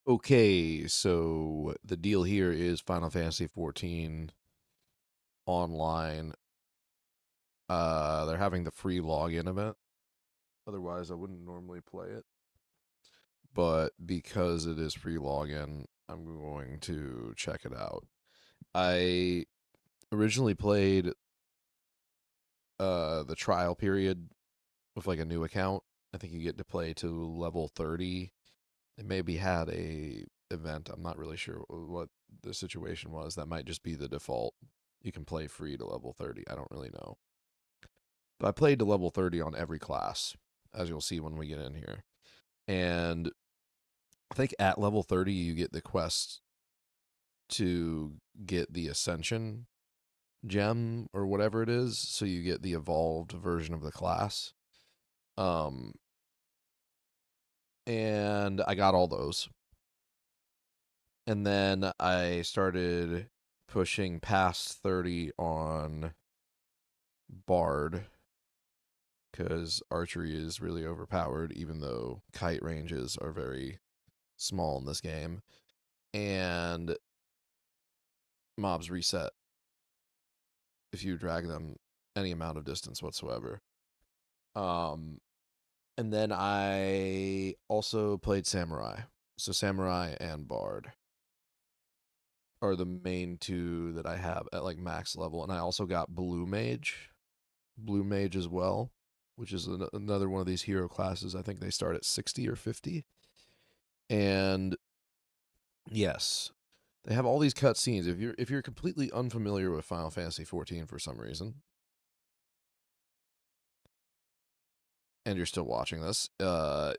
Okay, so the deal here is Final Fantasy 14 online. They're having the free login event. Otherwise, I wouldn't normally play it. But because it is free login, I'm going to check it out. I originally played the trial period with like a new account. I think you get to play to level 30. It maybe had a event. I'm not really sure what the situation was. That might just be the default. You can play free to level 30. I don't really know. But I played to level 30 on every class, as you'll see when we get in here. And I think at level 30, you get the quest to get the Ascension gem or whatever it is. So you get the evolved version of the class. Um, and I got all those. And then I started pushing past 30 on Bard because archery is really overpowered, even though kite ranges are very small in this game. And mobs reset if you drag them any amount of distance whatsoever. Um, and then I also played Samurai. So Samurai and Bard are the main two that I have at like max level. And I also got Blue Mage as well, which is another one of these hero classes. I think they start at 60 or 50. And yes, they have all these cutscenes. If you're completely unfamiliar with Final Fantasy 14 for some reason, and you're still watching this, it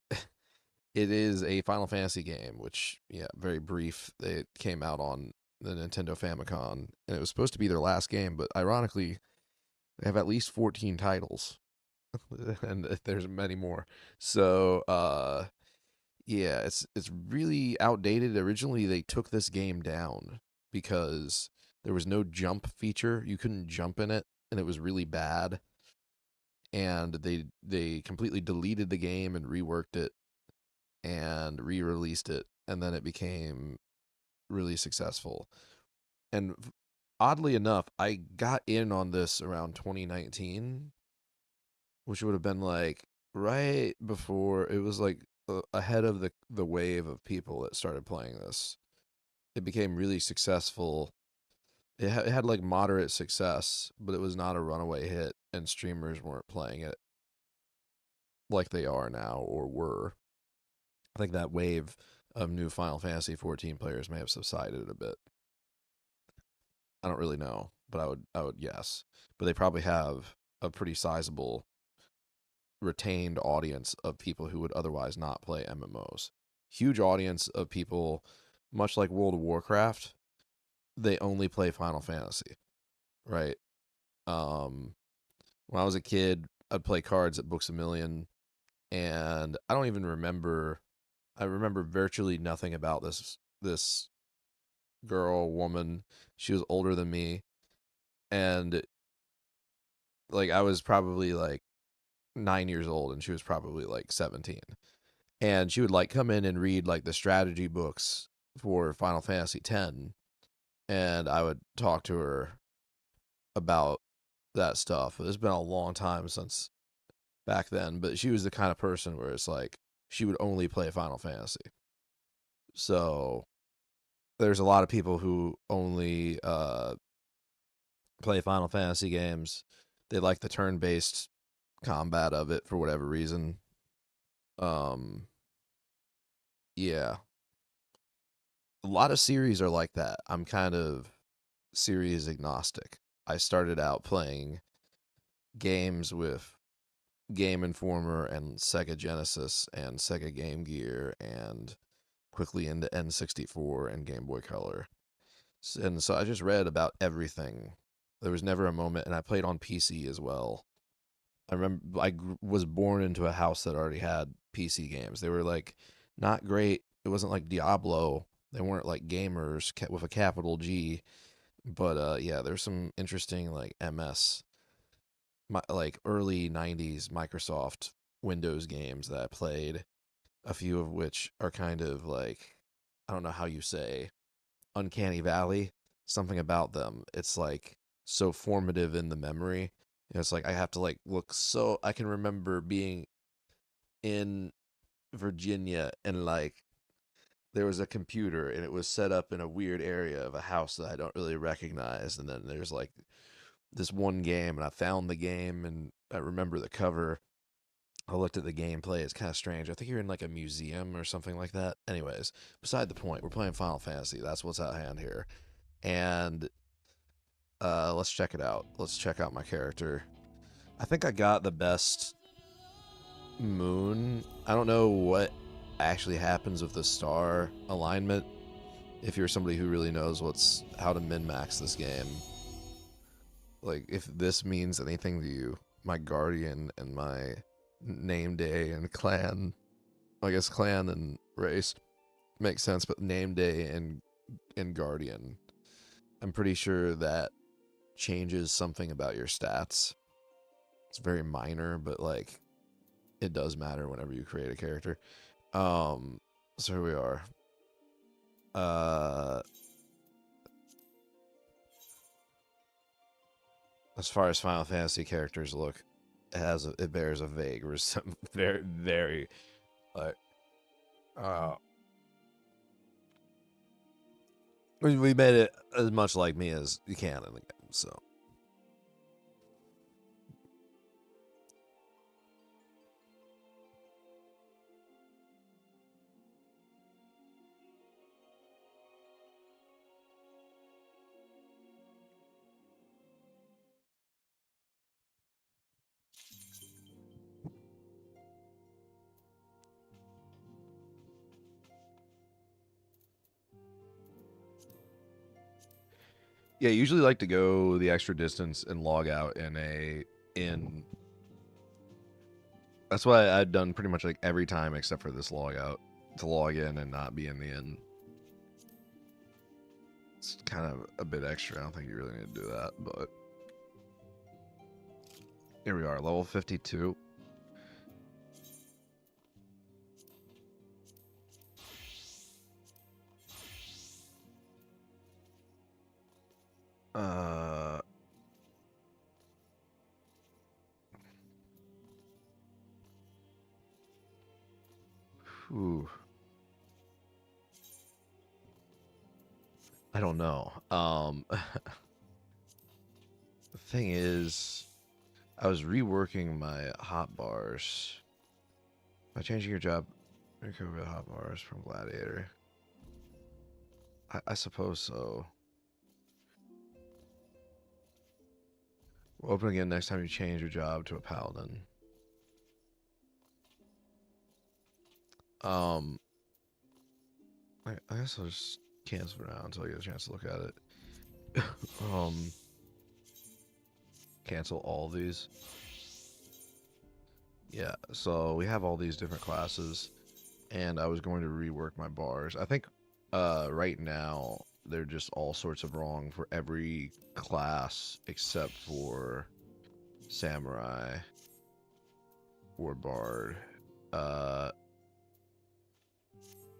is a Final Fantasy game, which yeah, very brief. It came out on the Nintendo Famicom, and it was supposed to be their last game, but ironically, they have at least 14 titles, and there's many more. So, yeah, it's really outdated. Originally, they took this game down because there was no jump feature. You couldn't jump in it, and it was really bad. And they completely deleted the game and reworked it and re-released it, and then it became really successful. And oddly enough, I got in on this around 2019, which would have been like right before it was like ahead of the wave of people that started playing this. It became really successful. It had like moderate success, but it was not a runaway hit, and streamers weren't playing it like they are now or were. I think that wave of new Final Fantasy 14 players may have subsided a bit. I don't really know, but I would guess. But they probably have a pretty sizable retained audience of people who would otherwise not play MMOs. Huge audience of people, much like World of Warcraft, they only play Final Fantasy, right? Um, when I was a kid, I'd play cards at Books a Million, and I don't even remember. I remember virtually nothing about this girl, woman. She was older than me, and like I was probably like 9 years old, and she was probably like 17. And she would like come in and read like the strategy books for Final Fantasy X, and I would talk to her about that stuff. It's been a long time since back then, but she was the kind of person where it's like she would only play Final Fantasy. So there's a lot of people who only play Final Fantasy games. They like the turn-based combat of it for whatever reason. Um, yeah, a lot of series are like that. I'm kind of series agnostic. I started out playing games with Game Informer and Sega Genesis and Sega Game Gear and quickly into N64 and Game Boy Color. And so I just read about everything. There was never a moment, and I played on PC as well. I remember was born into a house that already had PC games. They were like not great. It wasn't like Diablo. They weren't like gamers with a capital G. But yeah, there's some interesting like like early '90s Microsoft Windows games that I played. A few of which are kind of like I don't know how you say, uncanny valley, something about them. It's like so formative in the memory. It's like I have to like look, so I can remember being in Virginia and like there was a computer and it was set up in a weird area of a house that I don't really recognize, and then there's like this one game and I found the game and I remember the cover. I looked at the gameplay. It's kind of strange. I think you're in like a museum or something like that. Anyways, beside the point, we're playing Final Fantasy. That's what's at hand here. And let's check it out. Let's check out my character. I think I got the best moon. I don't know what actually happens with the star alignment. If you're somebody who really knows how to min-max this game, like if this means anything to you, my guardian and my name day and clan, I guess clan and race makes sense, but name day and guardian, I'm pretty sure that changes something about your stats. It's very minor, but like it does matter whenever you create a character. So here we are. As far as Final Fantasy characters look, it bears a vague very very like uh we made it as much like me as you can in the game, so yeah, usually like to go the extra distance and log out in. That's why I've done pretty much like every time except for this log out to log in and not be in the inn. It's kind of a bit extra. I don't think you really need to do that, but here we are, level 52. Ooh. I don't know. The thing is, I was reworking my hotbars. By changing your job, recover the hotbars from Gladiator. I suppose so. We'll open again next time you change your job to a paladin. I guess I'll just cancel for now until I get a chance to look at it. Cancel all these. Yeah, so we have all these different classes, and I was going to rework my bars. I think right now they're just all sorts of wrong for every class except for samurai or bard. I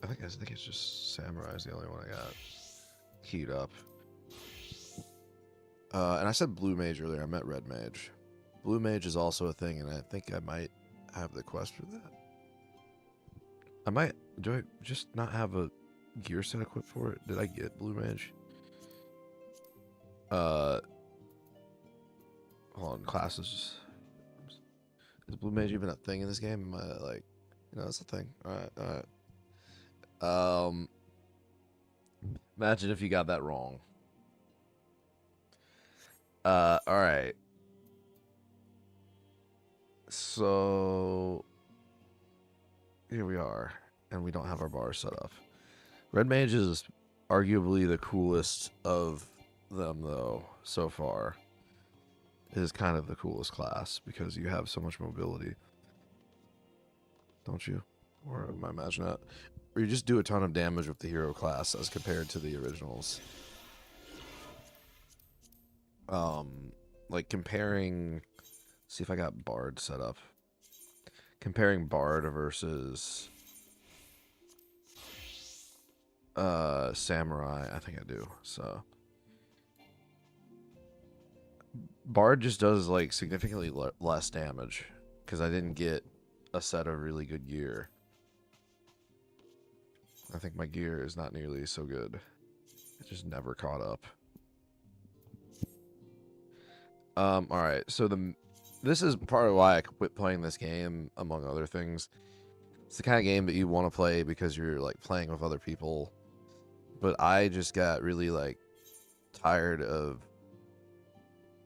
think it's just samurai is the only one I got keyed up. And I said blue mage earlier. I meant red mage. Blue mage is also a thing, and I think I might have the quest for that. Do I just not have a gear set equipped for it? Did I get blue mage? Hold on, classes. Is blue mage even a thing in this game? Am I like, it's a thing. All right. Imagine if you got that wrong. All right. So here we are, and we don't have our bars set up. Red mage is arguably the coolest of them, though. So far, it is kind of the coolest class because you have so much mobility, don't you? Or am I imagining that? Or you just do a ton of damage with the hero class as compared to the originals. Like comparing. See if I got Bard set up. Comparing Bard versus Samurai. I think I do. So Bard just does like significantly less damage because I didn't get a set of really good gear. I think my gear is not nearly so good. It just never caught up. All right. So this is part of why I quit playing this game, among other things. It's the kind of game that you want to play because you're like playing with other people. But I just got really like tired of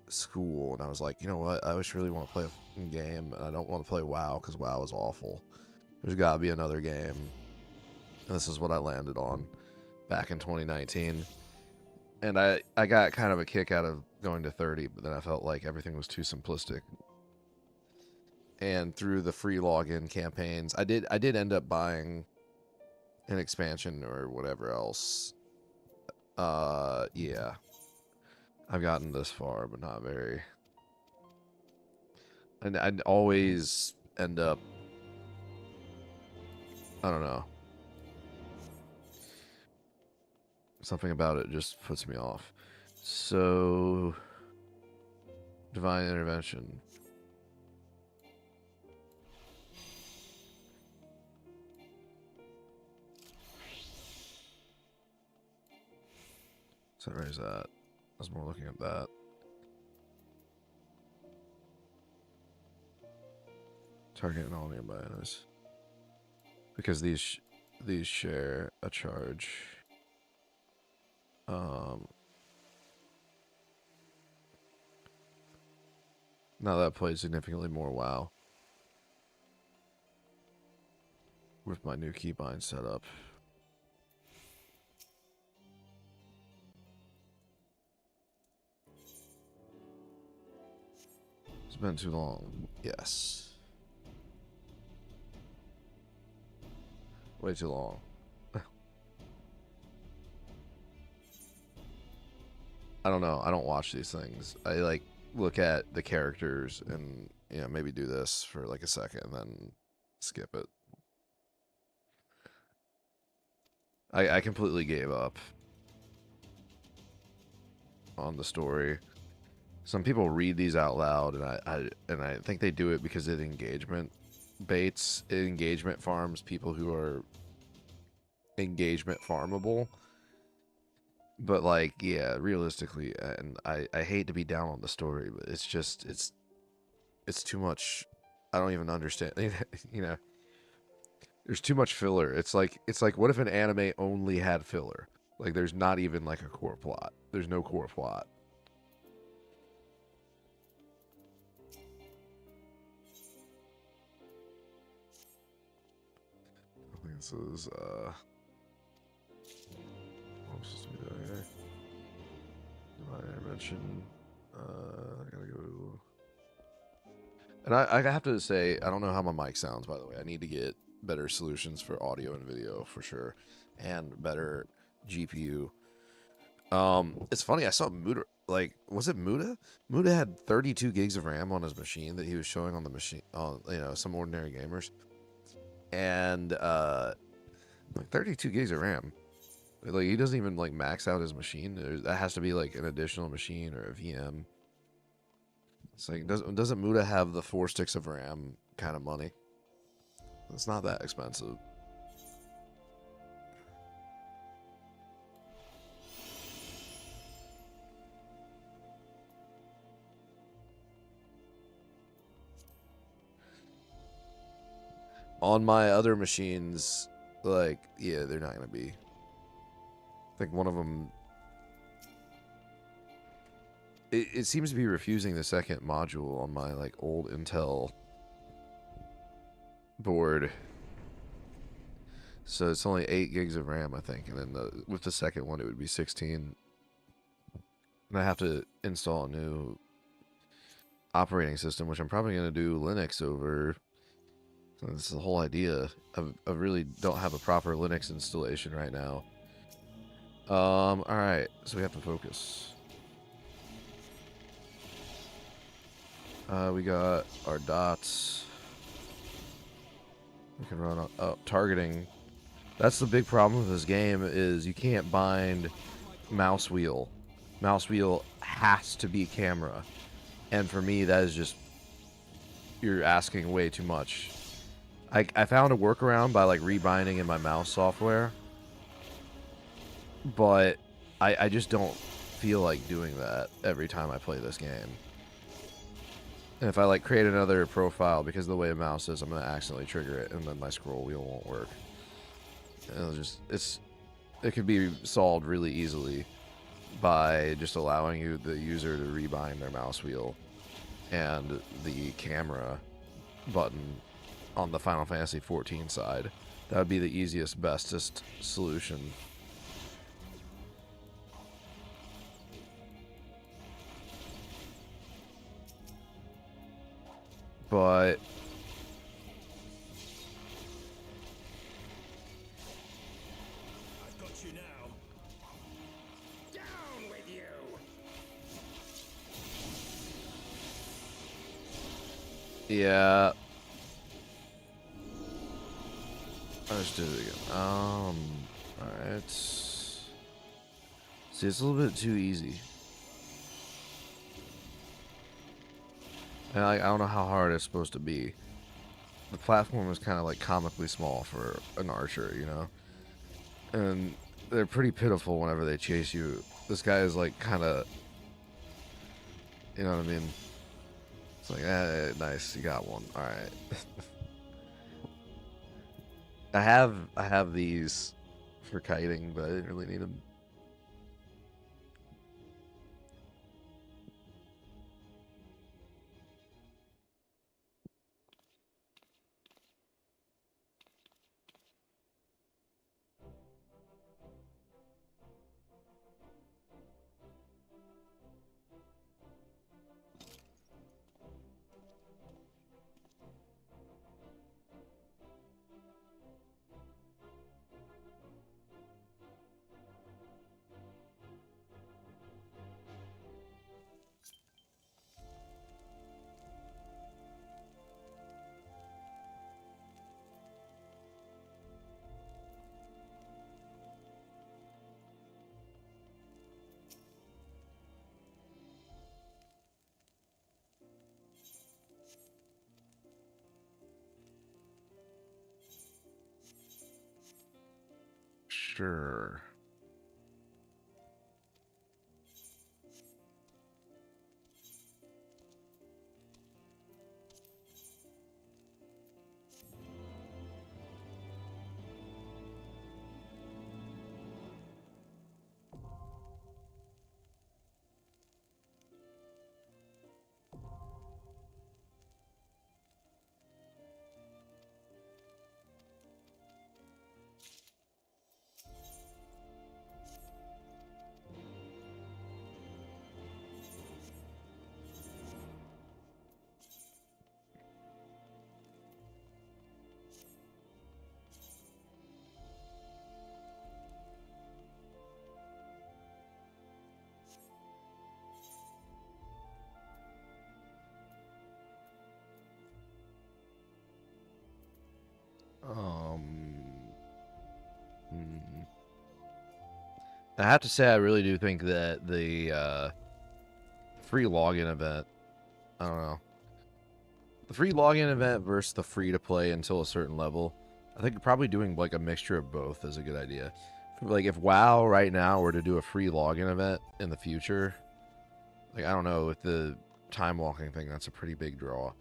school, and I was like, you know what? I just really want to play a game, and I don't want to play WoW because WoW is awful. There's got to be another game. And this is what I landed on back in 2019. And I got kind of a kick out of going to 30, but then I felt like everything was too simplistic. And through the free login campaigns, I did end up buying an expansion or whatever else. Yeah. I've gotten this far, but not very. And I'd always end up, I don't know. Something about it just puts me off. So, divine intervention. So where is that? I was more looking at that. Target all nearby enemies. Because these share a charge. Now that plays significantly more WoW. With my new keybind setup. It's been too long. Yes. Way too long. I don't know. I don't watch these things. I like look at the characters and, you know, maybe do this for like a second and then skip it. I completely gave up on the story. Some people read these out loud, and I think they do it because it engagement baits, it engagement farms people who are engagement farmable. But like, yeah, realistically, and I hate to be down on the story, but it's just it's too much. I don't even understand. You know, there's too much filler. It's like what if an anime only had filler? Like there's not even like a core plot. There's no core plot. I think this is what was supposed to be doing here? Divine intervention. I gotta go. And I have to say, I don't know how my mic sounds, by the way. I need to get better solutions for audio and video for sure, and better GPU. It's funny. I saw Muda. Like, was it Muda? Muda had 32 gigs of RAM on his machine that he was showing on the machine on some ordinary gamers, and like 32 gigs of RAM. Like he doesn't even like max out his machine. That has to be like an additional machine or a VM. It's like doesn't Muda have the 4 sticks of RAM kind of money? It's not that expensive. On my other machines, like, yeah, they're not gonna be. I think one of them. It seems to be refusing the second module on my like old Intel board. So it's only 8 gigs of RAM, I think, and then with the second one it would be 16. And I have to install a new operating system, which I'm probably gonna do Linux over. So that's the whole idea. I really don't have a proper Linux installation right now. All right, so we have to focus. We got our dots. We can run targeting. That's the big problem with this game is you can't bind mouse wheel. Mouse wheel has to be camera. And for me, that is just, you're asking way too much. I found a workaround by like rebinding in my mouse software, but I just don't feel like doing that every time I play this game. And if I like create another profile, because of the way a mouse is, I'm gonna accidentally trigger it, and then my scroll wheel won't work. And it could be solved really easily by just allowing the user to rebind their mouse wheel and the camera button on the Final Fantasy XIV side. That would be the easiest, bestest solution. But I've got you now. Down with you. yeah, let's do it again. Alright. See, it's a little bit too easy. And I don't know how hard it's supposed to be. The platform is kind of like comically small for an archer, you know? And they're pretty pitiful whenever they chase you. This guy is like kind of, you know what I mean? It's like, nice, you got one. All right. I have these for kiting, but I didn't really need them. Sure. Hmm. I have to say, I really do think that the free login event, I don't know, the free login event versus the free to play until a certain level, I think probably doing like a mixture of both is a good idea. Like if WoW right now were to do a free login event in the future, like I don't know, with the time walking thing, that's a pretty big draw.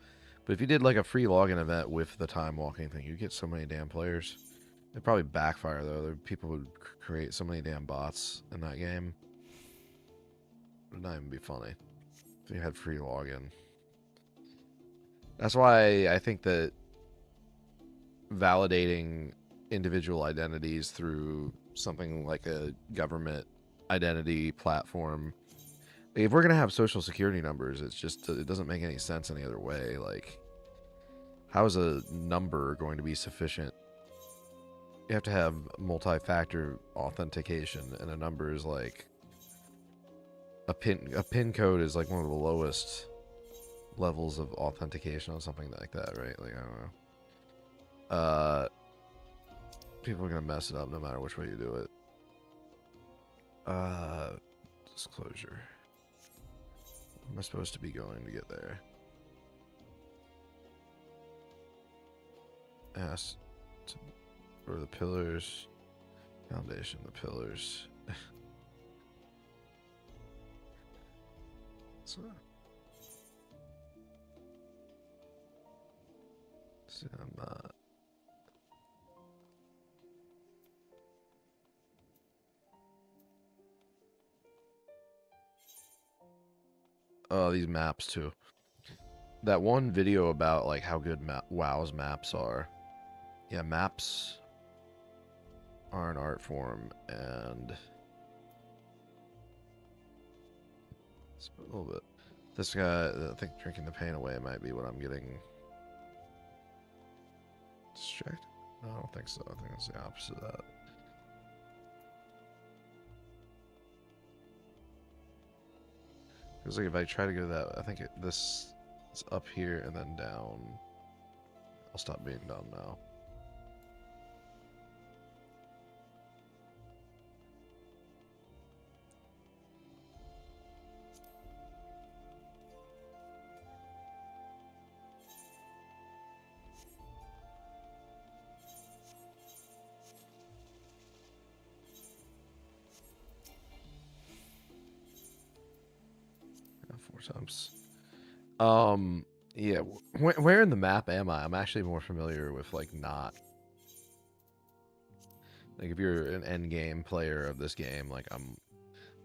But if you did like a free login event with the time walking thing, you'd get so many damn players. It'd probably backfire though. People would create so many damn bots in that game. It would not even be funny if you had free login. That's why I think that validating individual identities through something like a government identity platform, if we're gonna have social security numbers, it doesn't make any sense any other way. Like, how is a number going to be sufficient? You have to have multi-factor authentication, and a number is like a pin code is like one of the lowest levels of authentication on something like that, right? Like, I don't know. People are gonna mess it up no matter which way you do it. Disclosure. Where am I supposed to be going to get there? Ask for the pillars. Foundation, the pillars. So, I'm not. Oh, these maps too. That one video about like how good WoW's maps are. Yeah, maps are an art form, and it's a little bit. This guy, I think, drinking the pain away might be what I'm getting distracted. No, I don't think so. I think it's the opposite of that. Because like if I try to go that, I think this is up here and then down. I'll stop being dumb now. Yeah, 4 times. Yeah. Where in the map am I? I'm actually more familiar with like not. Like if you're an end game player of this game, like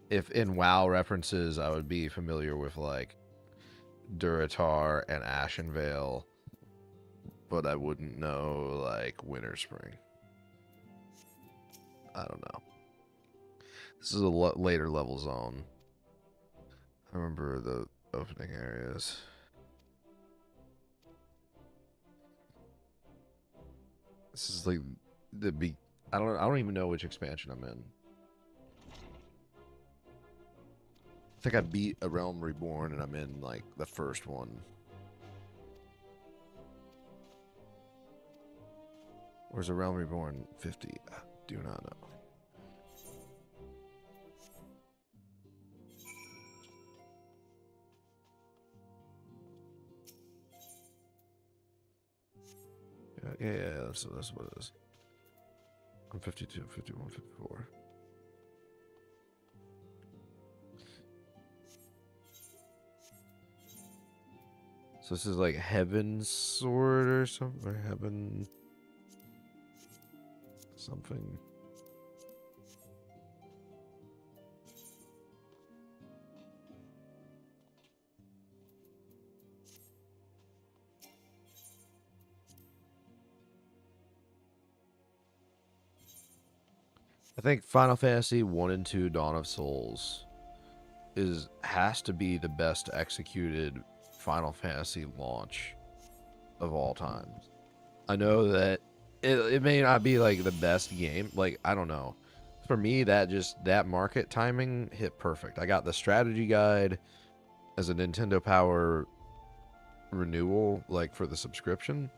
if in WoW references, I would be familiar with like Duratar and Ashenvale, but I wouldn't know like Winter Spring. I don't know. This is a later level zone. I remember the opening areas. This is like I don't even know which expansion I'm in. I think I beat A Realm Reborn and I'm in like the first one. Where's A Realm Reborn 50? I do not know. Yeah, that's what it is. I'm 52, 51, 54. So this is like Heaven's Sword or something, or Heaven something. I think Final Fantasy 1 and 2 Dawn of Souls has to be the best executed Final Fantasy launch of all time. I know that it may not be like the best game, like I don't know. For me, that market timing hit perfect. I got the strategy guide as a Nintendo Power renewal, like for the subscription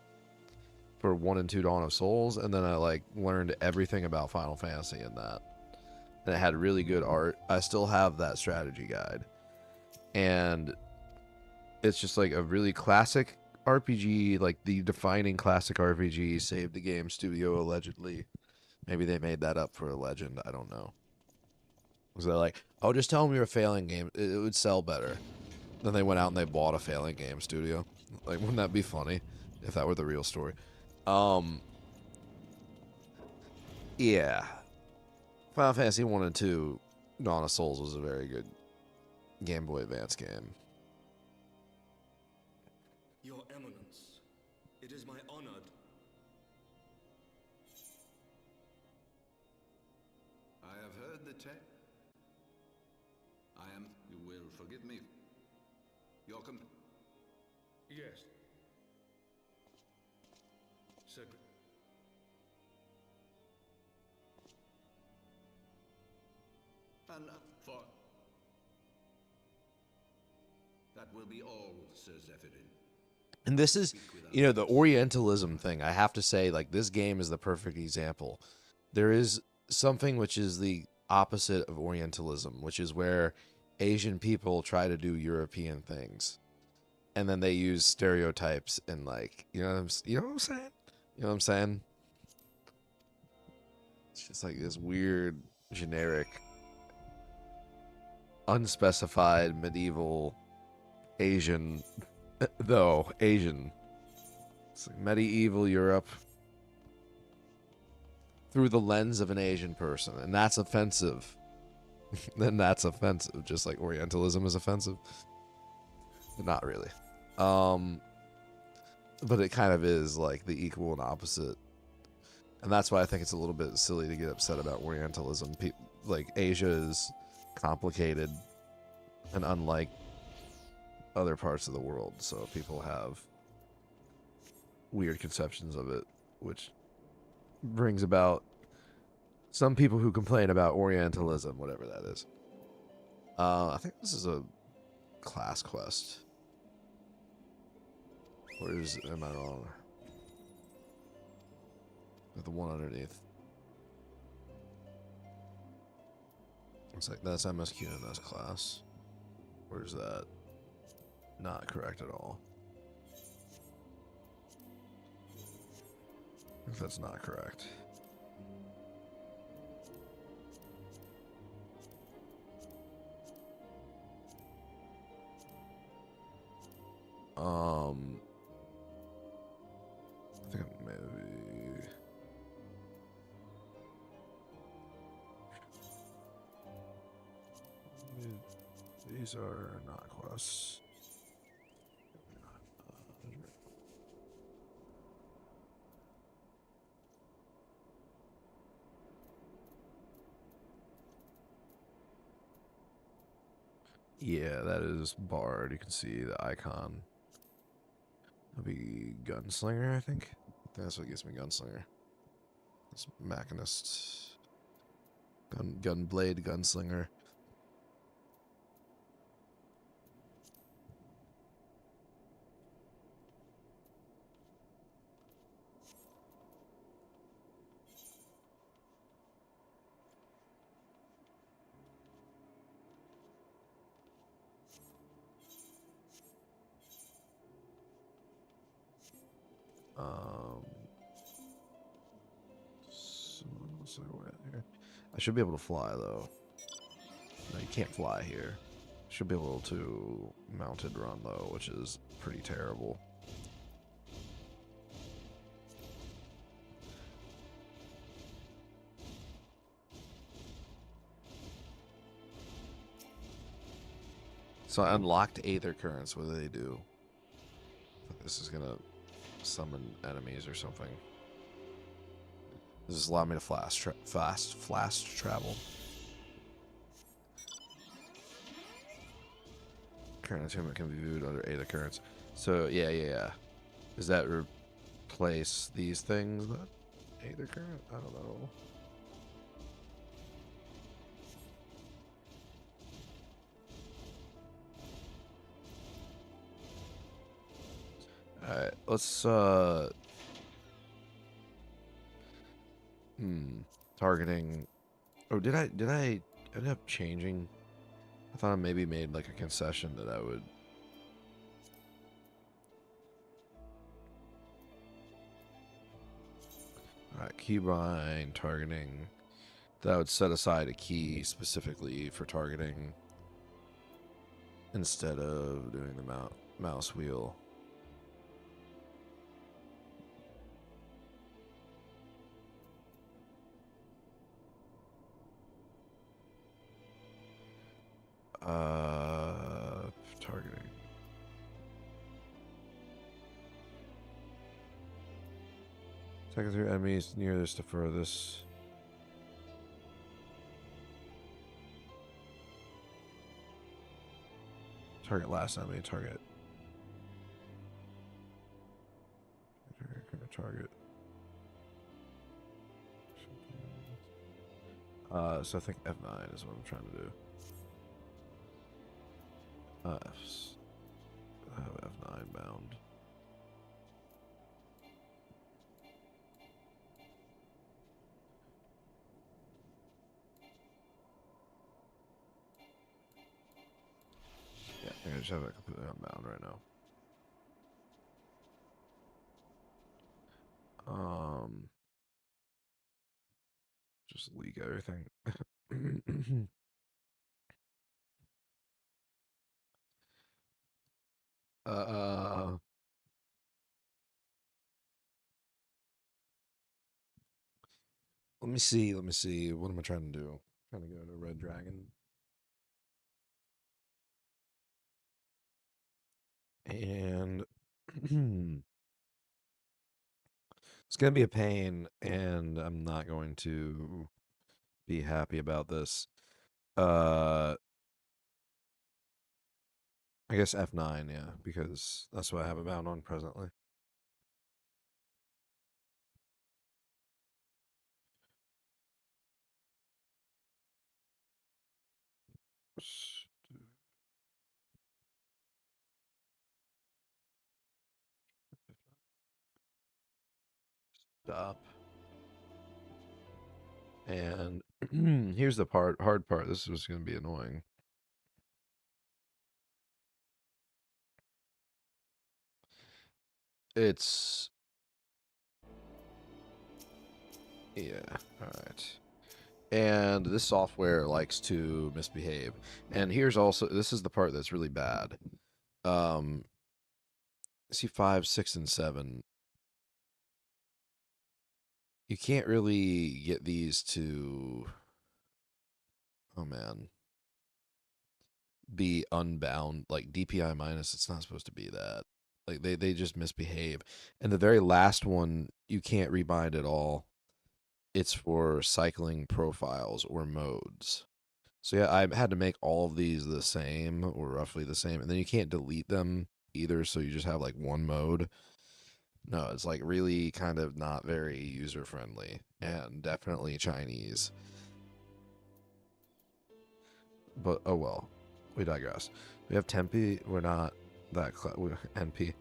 for 1 and 2 Dawn of Souls, and then I like learned everything about Final Fantasy in that. And it had really good art. I still have that strategy guide. And it's just like a really classic RPG, like the defining classic RPG, Save the Game Studio allegedly. Maybe they made that up for a legend, I don't know. Was they like, oh, just tell them you're a failing game, it would sell better. Then they went out and they bought a failing game studio. Like, wouldn't that be funny if that were the real story? Yeah. Final Fantasy 1 and 2, Dawn of Souls was a very good Game Boy Advance game. Your Eminence, it is my honor. I have heard the tale. I am, you will forgive me, your Yes. Cedric. and for... That will be all, Sir Zephyrin. And this is, you know, the Orientalism thing. I have to say, like, this game is the perfect example. There is something which is the opposite of Orientalism, which is where Asian people try to do European things, and then they use stereotypes and, like, you know what I'm saying? You know what I'm saying? It's just like this weird, generic, unspecified medieval Asian, though Asian. It's like medieval Europe through the lens of an Asian person, and that's offensive. Then that's offensive, just like Orientalism is offensive. But not really. But it kind of is like the equal and opposite. And that's why I think it's a little bit silly to get upset about Orientalism. Like, Asia is complicated and unlike other parts of the world, so people have weird conceptions of it, which brings about some people who complain about Orientalism, whatever that is. I think this is a class quest. Or am I wrong? The one underneath. It's like, that's MSQ and that's class. Where's that? Not correct at all. If that's not correct. I think maybe. These are not quests. Yeah, that is barred. You can see the icon. That'll be Gunslinger, I think. That's what gives me Gunslinger. It's Machinist. Gunblade Gunslinger. So here. I should be able to fly though. No, you can't fly here. Should be able to mounted run though, which is pretty terrible. So I unlocked Aether Currents. What do they do? This is gonna summon enemies or something. Does this allow me to fast travel? Current attunement can be viewed under Aether Currents. So yeah. Does that replace these things? That Aether Current? I don't know. Alright, let's targeting. Oh, did I end up changing? I thought I maybe made like a concession that I would. Alright, keybind targeting. That I would set aside a key specifically for targeting instead of doing the mouse wheel. Targeting. Target through enemies nearest to furthest. Target last enemy. Target. Target. So I think F9 is what I'm trying to do. F9 bound. just have it completely unbound right now. Just leak everything. uh, Let me see. Let me see. What am I trying to do? Trying to go to Red Dragon. And it's going to be a pain, and I'm not going to be happy about this. I guess F9, yeah, because that's what I have it bound on presently. Stop. And here's the hard part. This was going to be annoying. It's yeah, all right. And this software likes to misbehave. And here's also this is the part that's really bad. See 5, 6, and 7. You can't really get these to oh man. Be unbound like DPI minus. It's not supposed to be that. Like they just misbehave. And the very last one you can't rebind at all. It's for cycling profiles or modes. So yeah, I had to make all of these the same or roughly the same, and then you can't delete them either. So you just have like one mode. No, it's like really kind of not very user friendly and definitely Chinese. But oh well, we digress. We have Tempe. We're not that we're NP.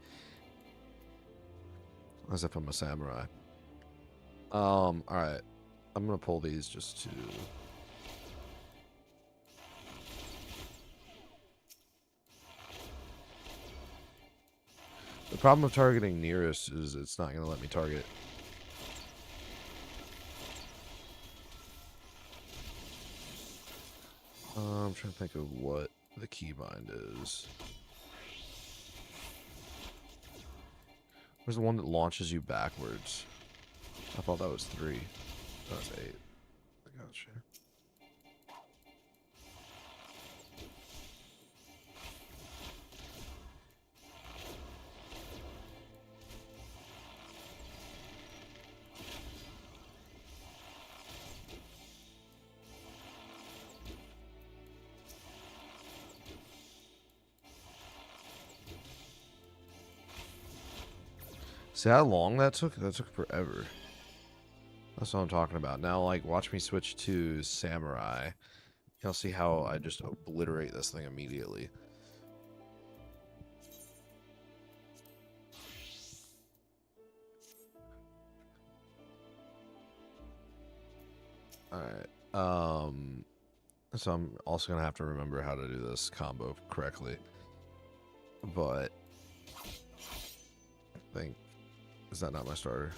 As if I'm a samurai. All right. I'm gonna pull these just to. The problem of targeting nearest is it's not gonna let me target. I'm trying to think of what the keybind is. Where's the one that launches you backwards? I thought that was 3. That's 8. I gotcha. See how long that took? That took forever. That's what I'm talking about. Now, like, watch me switch to Samurai. You'll see how I just obliterate this thing immediately. Alright. So I'm also going to have to remember how to do this combo correctly. But I think... Is that not my starter?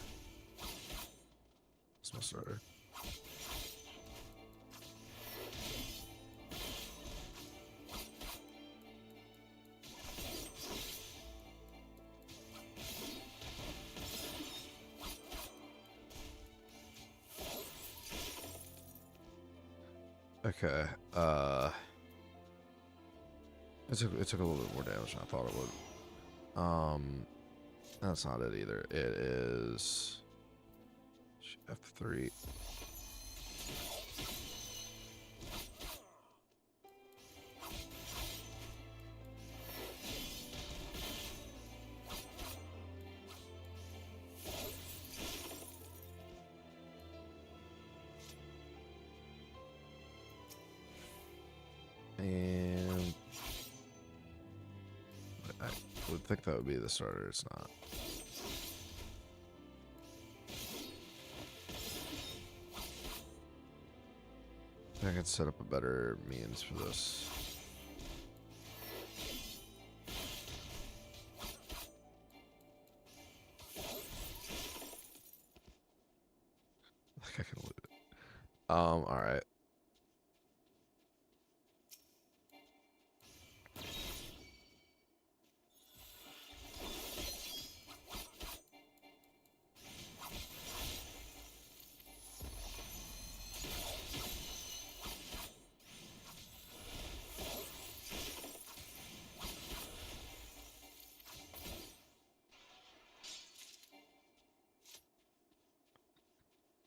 It's my starter. Okay. It took a little bit more damage than I thought it would. That's not it either. It is F3. And I would think that would be the starter. It's not. I could set up a better means for this. All right.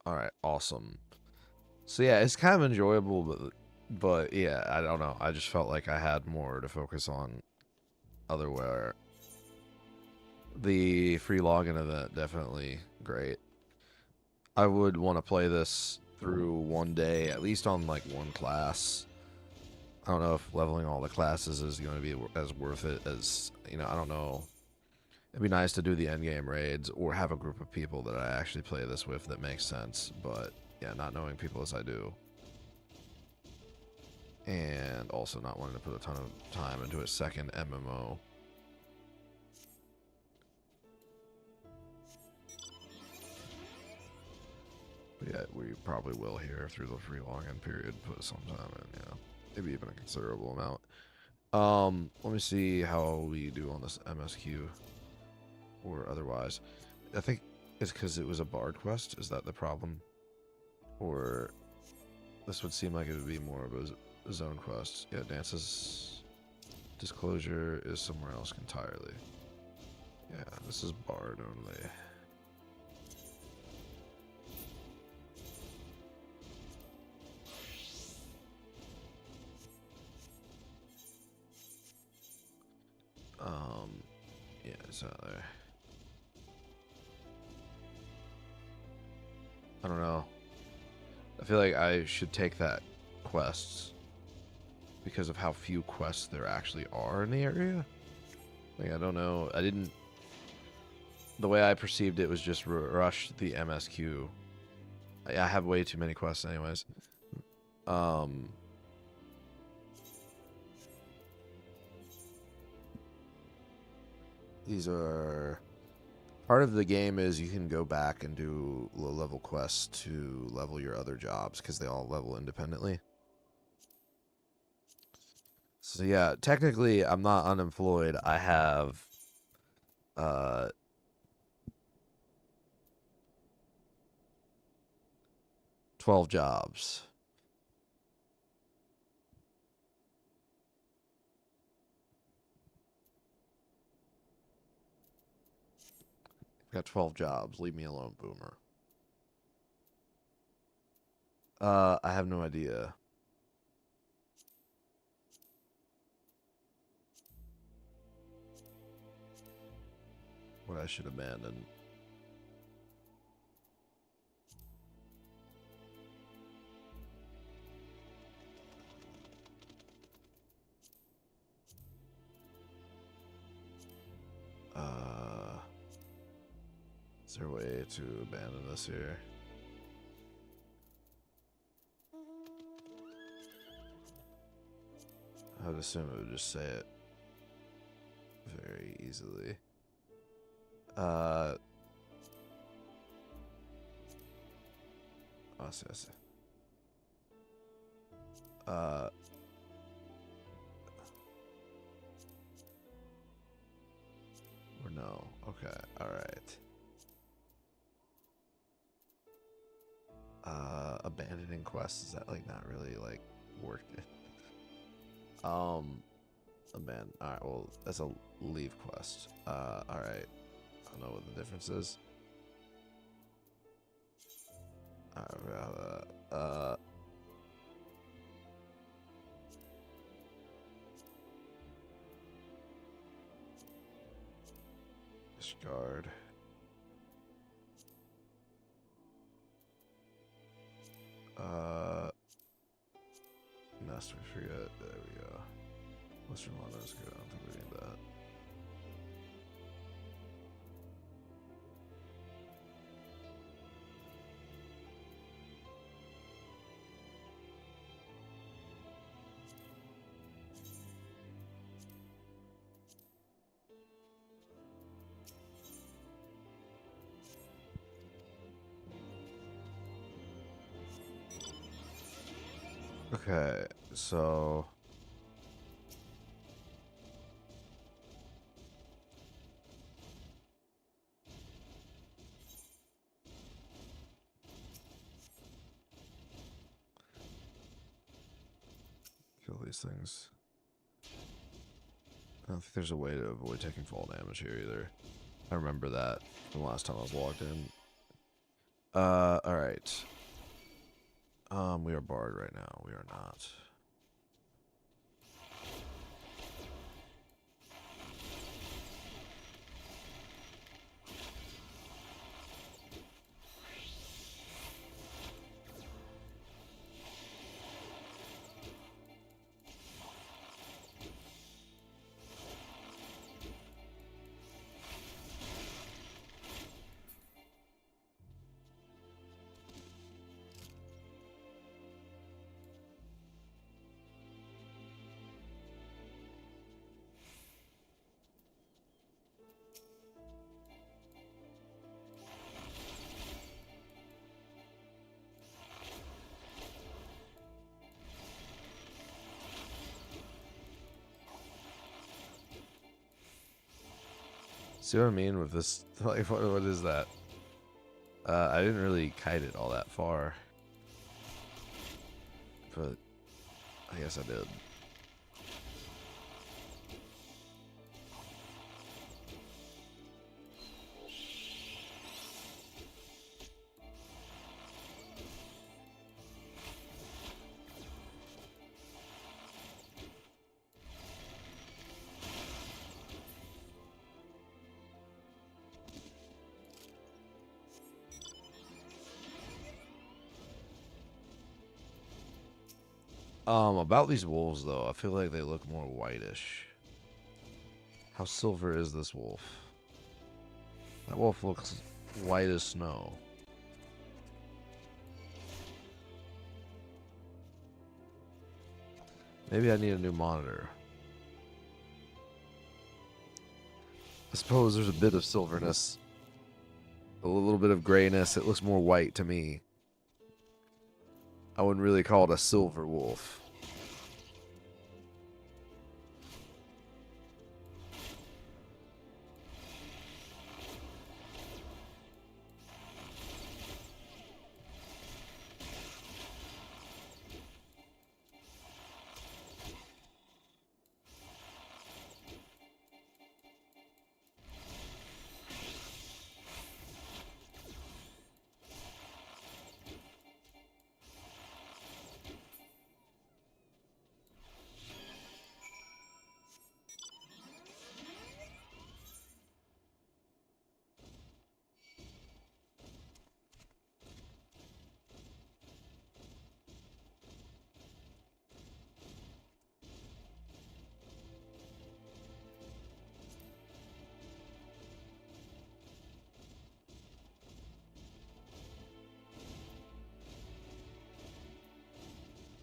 All right, awesome. So yeah, it's kind of enjoyable, but yeah, I don't know. I just felt like I had more to focus on otherwhere. The free login event, definitely great. I would want to play this through one day, at least on like one class. I don't know if leveling all the classes is going to be as worth it as, I don't know. It'd be nice to do the endgame raids or have a group of people that I actually play this with that makes sense. But yeah, not knowing people as I do. And also not wanting to put a ton of time into a second MMO. But yeah, we probably will here through the free login period put some time in, maybe even a considerable amount. Let me see how we do on this MSQ or otherwise. I think it's because it was a bard quest. Is that the problem? Or this would seem like it would be more of a zone quest. Yeah, dances disclosure is somewhere else entirely. Yeah, this is bard only. Yeah, it's not there. I don't know. I feel like I should take that quests because of how few quests there actually are in the area. Like, I don't know. I didn't. The way I perceived it was just rush the MSQ. I have way too many quests, anyways. These are part of the game is you can go back and do low level quests to level your other jobs because they all level independently. So yeah, technically I'm not unemployed. I have 12 jobs. I've got 12 jobs. Leave me alone, boomer. I have no idea. What I should abandon. Is there a way to abandon this here? I would assume it would just say it very easily. I see, I see. Or no. Okay, alright. Abandoning quests, is that like not really like work? Alright, well, that's a leave quest. Alright. I don't know what the difference is. Discard. Master forget. There we go. Western London is good. I don't think we need that. Okay, so kill these things. I don't think there's a way to avoid taking fall damage here either. I remember that from the last time I was logged in. Alright. We are barred right now. We are not. See what I mean with this? Like, what is that? I didn't really kite it all that far. But I guess I did. About these wolves though, I feel like they look more whitish. How silver is this wolf? That wolf looks white as snow. Maybe I need a new monitor. I suppose there's a bit of silverness. A little bit of grayness. It looks more white to me. I wouldn't really call it a silver wolf.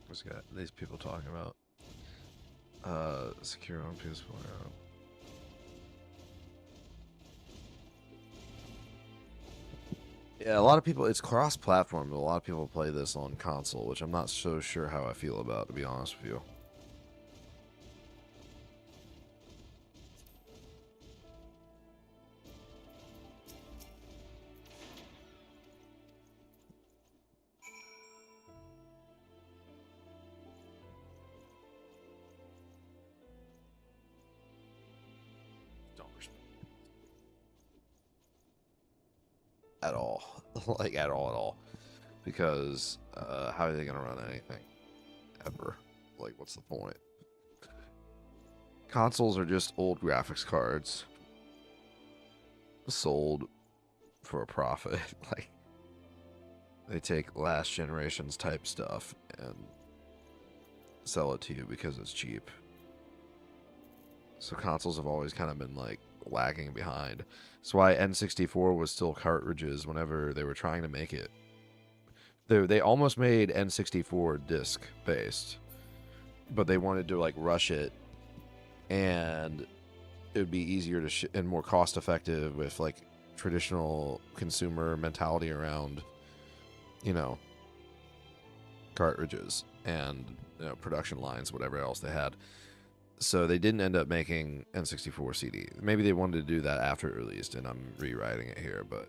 What's got these people talking about? Secure on PS4. Yeah, a lot of people, it's cross-platform, but a lot of people play this on console, which I'm not so sure how I feel about, to be honest with you. Don't respect at all. Like, at all. Because, how are they going to run anything? Ever. Like, what's the point? Consoles are just old graphics cards sold for a profit. Like, they take last generation's type stuff and sell it to you because it's cheap. So consoles have always kind of been like lagging behind. That's why N64 was still cartridges whenever they were trying to make it. They almost made N64 disc based, but they wanted to like rush it, and it would be easier to and more cost effective with like traditional consumer mentality around, you know, cartridges. and production lines, whatever else they had. So they didn't end up making N64 CD. Maybe they wanted to do that after it released, and I'm rewriting it here. But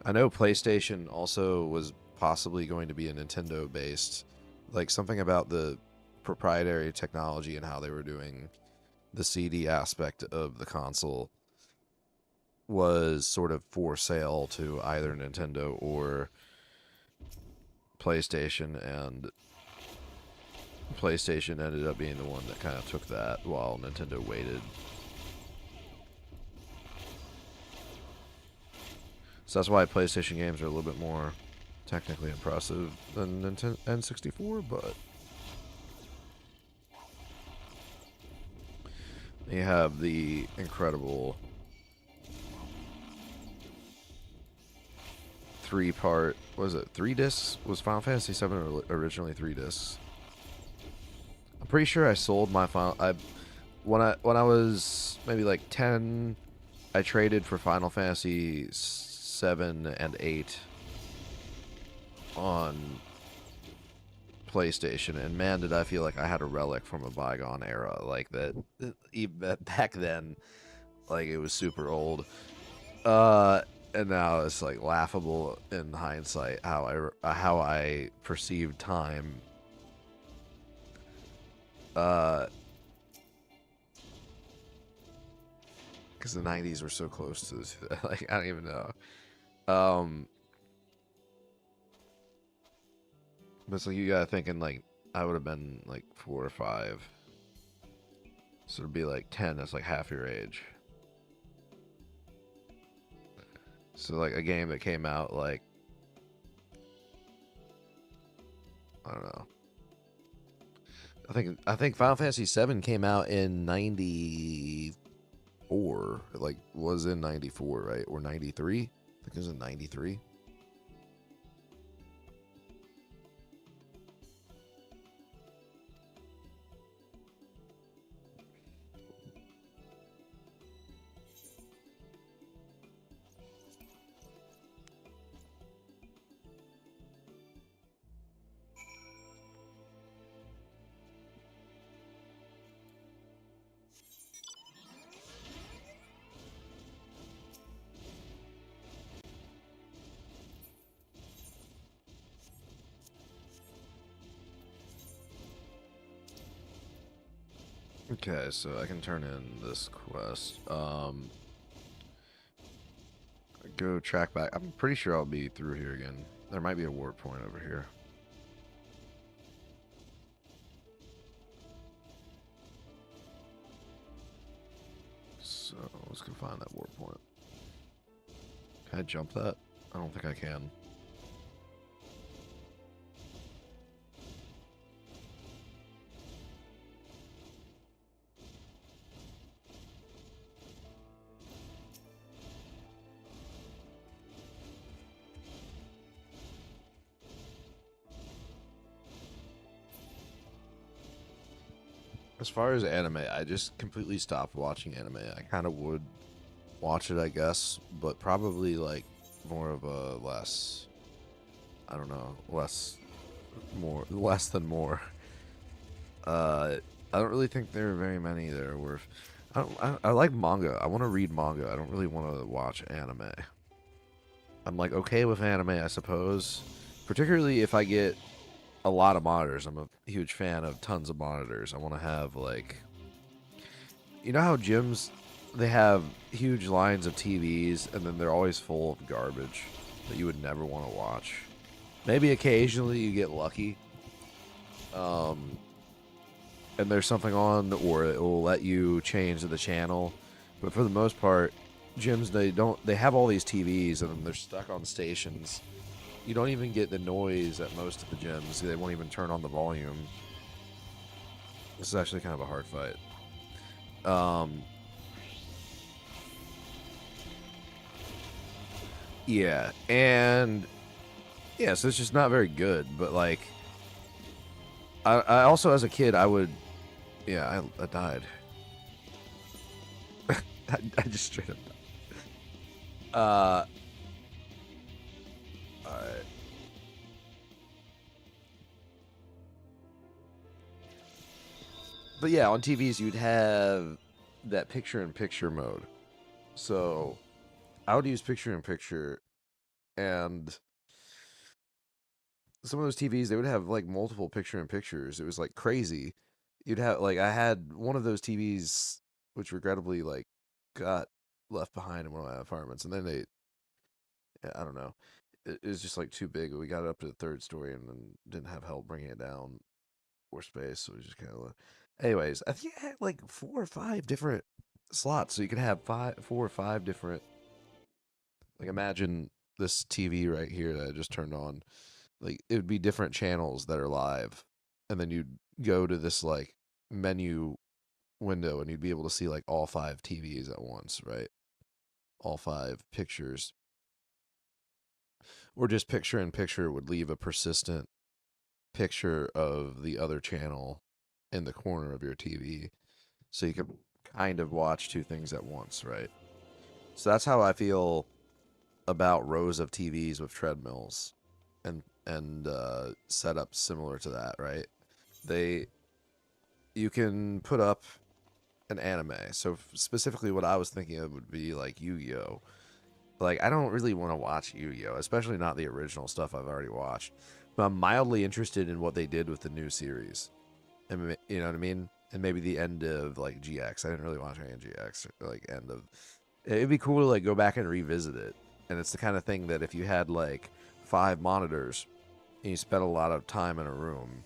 I know PlayStation also was possibly going to be a Nintendo-based, like something about the proprietary technology and how they were doing the CD aspect of the console was sort of for sale to either Nintendo or PlayStation, and PlayStation ended up being the one that kind of took that while Nintendo waited. So that's why PlayStation games are a little bit more technically impressive than Nintendo N64, but you have the incredible 3-part, was it 3 discs? Was Final Fantasy VII originally 3 discs? I'm pretty sure I sold my when I was maybe like 10, I traded for Final Fantasy 7 and 8 on PlayStation, and man, did I feel like I had a relic from a bygone era. Like that, even back then, like it was super old. And now it's like laughable in hindsight how I perceived time. Because the 90s were so close to this, like I don't even know. But so you gotta thinking like I would have been like 4 or 5, so it'd be like 10. That's like half your age. So like a game that came out like, I don't know. I think Final Fantasy VII came out in 94. Like was in 94, right? Or 93? I think it was in 93. Okay, so I can turn in this quest. Go track back. I'm pretty sure I'll be through here again. There might be a warp point over here. So let's go find that warp point. Can I jump that? I don't think I can. As far as anime, I just completely stopped watching anime. I kind of would watch it, I guess, but probably like more of a less, I don't know, less than more. I don't really think there are very many that are worth. I like manga. I want to read manga. I don't really want to watch anime. I'm like okay with anime, I suppose, particularly if I get a lot of monitors. I'm a huge fan of tons of monitors. I want to have like, you know how gyms, they have huge lines of TVs and then they're always full of garbage that you would never want to watch. Maybe occasionally you get lucky, and there's something on, or it will let you change the channel. But for the most part, gyms, they have all these TVs and they're stuck on stations. You don't even get the noise at most of the gyms. They won't even turn on the volume. This is actually kind of a hard fight. Yeah, and yeah, so it's just not very good. But like, I also as a kid I would, yeah, I died. I just straight up died. Alright. But yeah, on TVs you'd have that picture-in-picture mode. So I would use picture-in-picture, and some of those TVs they would have like multiple picture-in-pictures. It was like crazy. You'd have like I had one of those TVs, which regrettably like got left behind in one of my apartments, and then I don't know, it was just like too big. We got it up to the third story and then didn't have help bringing it down or space, so we just kind of. Anyways, I think I had like 4 or 5 different slots, so you could have 4 or 5 different. Like imagine this TV right here that I just turned on. Like it would be different channels that are live, and then you'd go to this like menu window, and you'd be able to see like all 5 TVs at once, right? All 5 pictures, or just picture in picture would leave a persistent picture of the other channel in the corner of your TV, so you could kind of watch 2 things at once, right? So that's how I feel about rows of TVs with treadmills and setups similar to that, right? They You can put up an anime. So specifically, what I was thinking of would be like Yu-Gi-Oh. Like I don't really want to watch Yu-Gi-Oh, especially not the original stuff I've already watched. But I'm mildly interested in what they did with the new series, and you know what I mean. And maybe the end of like GX. I didn't really watch any of GX. Like end of. It'd be cool to like go back and revisit it. And it's the kind of thing that if you had like 5 monitors and you spent a lot of time in a room,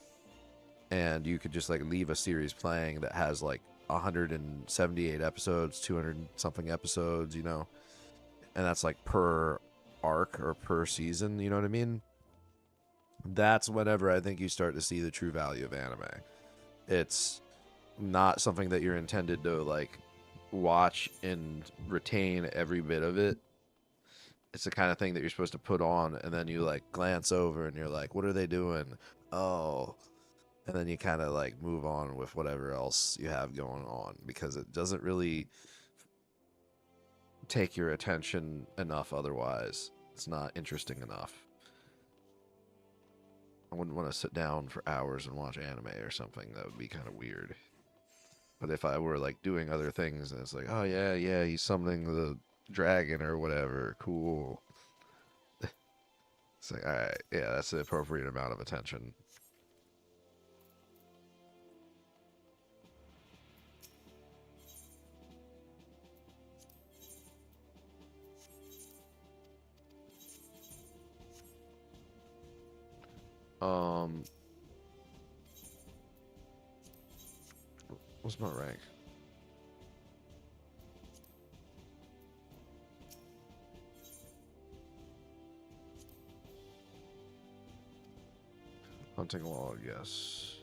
and you could just like leave a series playing that has like 178 episodes, 200 something episodes, you know, and that's like per arc or per season, you know what I mean? That's whenever I think you start to see the true value of anime. It's not something that you're intended to like watch and retain every bit of it. It's the kind of thing that you're supposed to put on and then you like glance over and you're like, what are they doing? Oh, and then you kind of like move on with whatever else you have going on because it doesn't really take your attention enough otherwise. It's not interesting enough. I wouldn't want to sit down for hours and watch anime or something. That would be kind of weird. But if I were like doing other things and it's like, oh yeah, yeah, he's summoning the dragon or whatever, cool. It's like, all right, yeah, that's the appropriate amount of attention. Um, what's my rank? Hunting log, yes.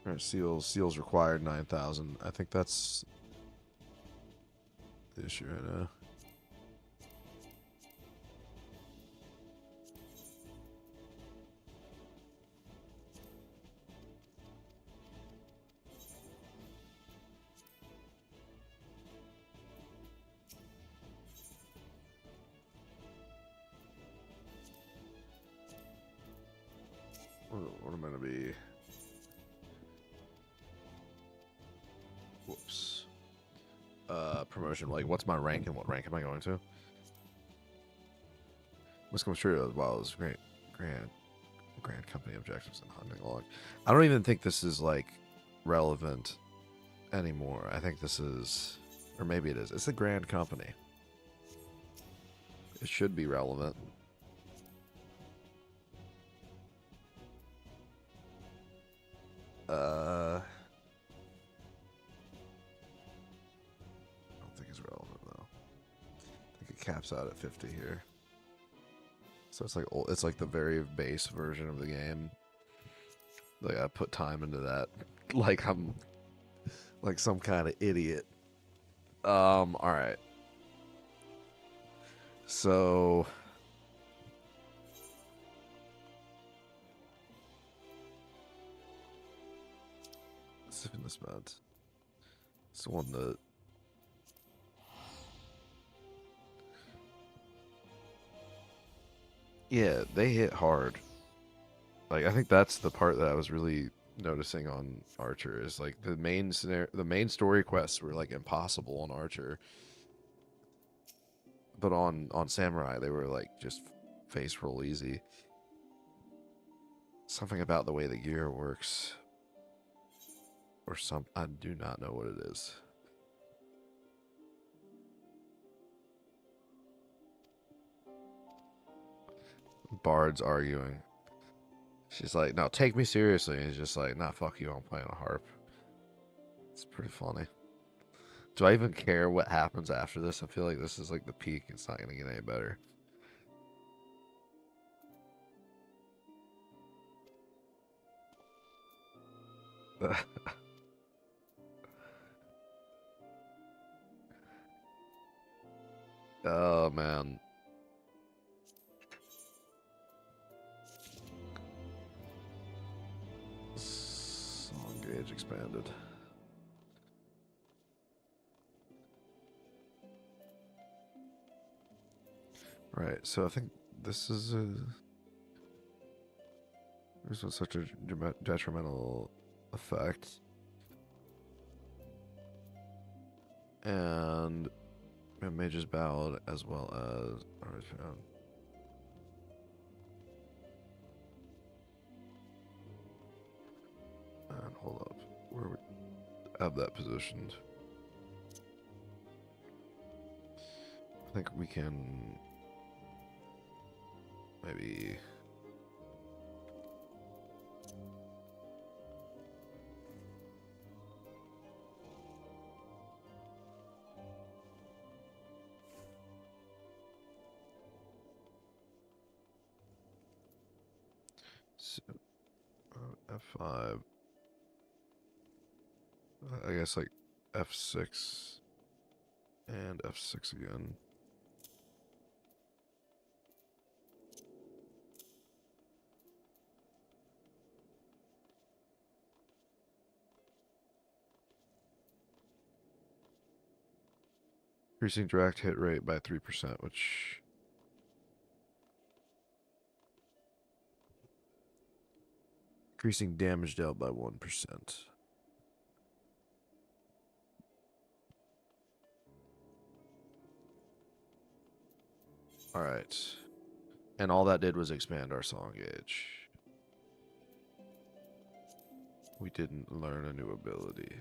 All right, seals required 9,000. I think that's the issue right now. What am I gonna be? Whoops. Promotion. Like, what's my rank and what rank am I going to? What's comes true as well as grand company objectives and hunting log. I don't even think this is like relevant anymore. I think this is, or maybe it is. It's a grand company. It should be relevant. I don't think it's relevant though. I think it caps out at 50 here. So it's like the very base version of the game. Like I put time into that. Like I'm like some kind of idiot. All right. So let's see if this bad. It's the one that. Yeah, they hit hard. Like I think that's the part that I was really noticing on Archer is like the main scenario, the main story quests were like impossible on Archer, but on Samurai they were like just face roll easy. Something about the way the gear works, or some, I do not know what it is. Bard's arguing. She's like, "No, take me seriously." And he's just like, "Nah, fuck you. I'm playing a harp." It's pretty funny. Do I even care what happens after this? I feel like this is like the peak. It's not gonna get any better. Oh man. Song gauge expanded. Right, so I think this is a... This was such a detrimental effect. And Mage's Ballad as well as... And hold up, where we have that positioned. I think we can maybe so, F5. I guess like F6 and F6 again. Increasing direct hit rate by 3%, which... Increasing damage dealt by 1%. Alright. And all that did was expand our song gauge. We didn't learn a new ability.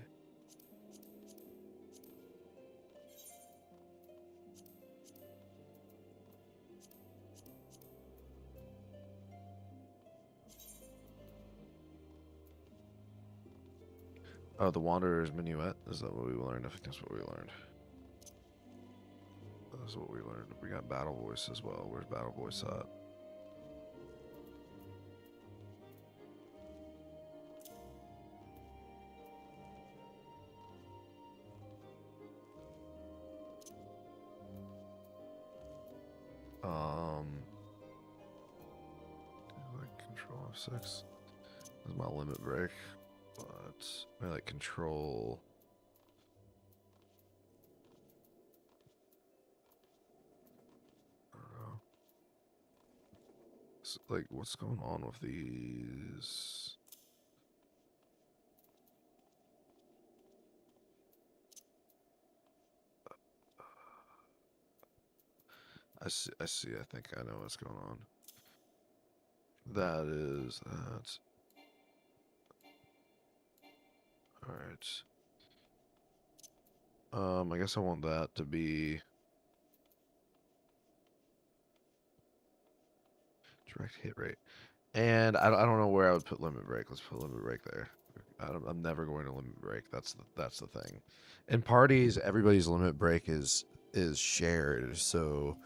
Oh, the Wanderer's Minuet? Is that what we learned? I think that's what we learned. That's what we learned. We got Battle Voice as well. Where's Battle Voice at? Like control F6. This is my limit break. But I like control. I don't know. So, like, what's going on with these? I see. I see. I think I know what's going on. That is that. All right. I guess I want that to be direct hit rate, and I don't know where I would put limit break. Let's put limit break there. I'm never going to limit break. That's the thing. In parties, everybody's limit break is shared, so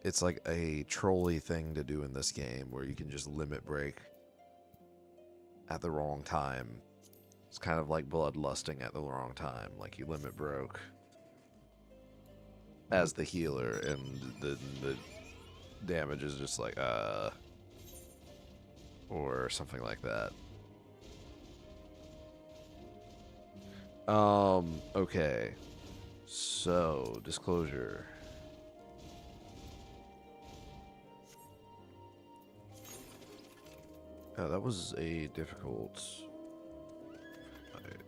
it's like a trolley thing to do in this game where you can just limit break at the wrong time. It's kind of like bloodlusting at the wrong time. Like you limit broke as the healer, and the damage is just like or something like that. Okay. So, disclosure. That was a difficult fight.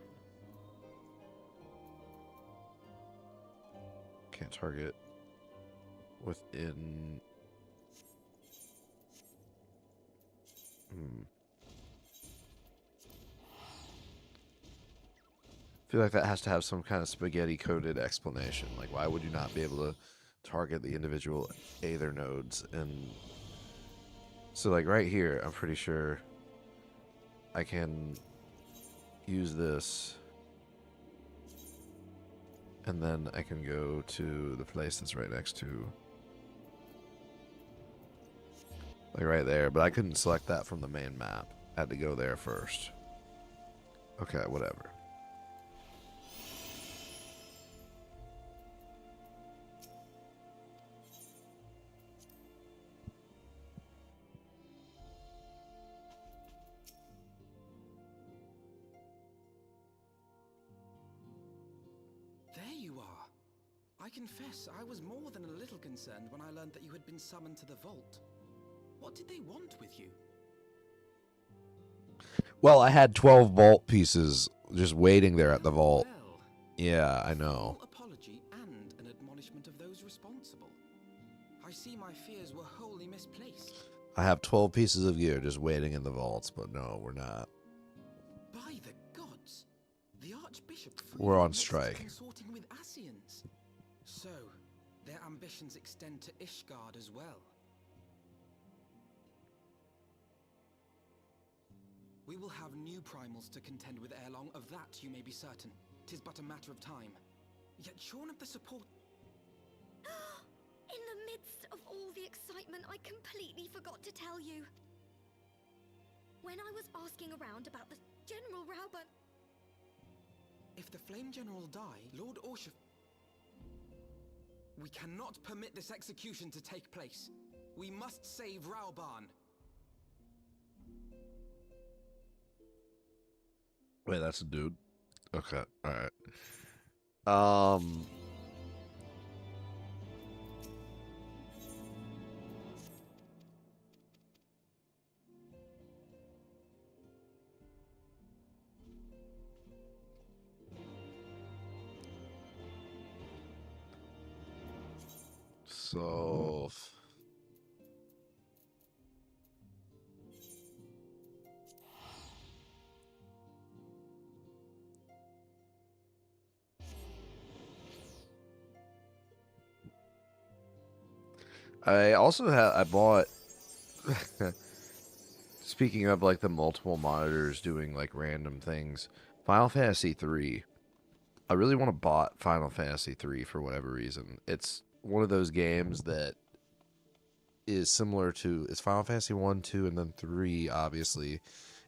Can't target within. I feel like that has to have some kind of spaghetti-coded explanation. Like, why would you not be able to target the individual Aether nodes? And so, like, right here, I'm pretty sure I can use this, and then I can go to the place that's right next to, like, right there. But I couldn't select that from the main map. I had to go there first. Okay, whatever. There you are. I confess, I was more than a little concerned when I learned that you had been summoned to the vault. What did they want with you? Well, I had 12 vault pieces just waiting there at the vault. Well, Yeah, I know. full apology and an admonishment of those responsible. I see my fears were wholly misplaced. I have 12 pieces of gear just waiting in the vaults, but no, we're not. By the gods, the Archbishop We're on admits to strike. consorting with Ascians. So, their ambitions extend to Ishgard as well. We will have new primals to contend with ere long, of that you may be certain. 'Tis but a matter of time. Yet shorn of the support... In the midst of all the excitement, I completely forgot to tell you. When I was asking around about the General Raubert... If the Flame General die, Lord Orshaf... We cannot permit this execution to take place. We must save Rauban. Wait, that's a dude. Okay, all right. So I bought speaking of like the multiple monitors doing like random things, Final Fantasy 3. I really want to bought Final Fantasy 3 for whatever reason. It's one of those games that is similar to it's Final Fantasy 1, 2, and then 3, obviously.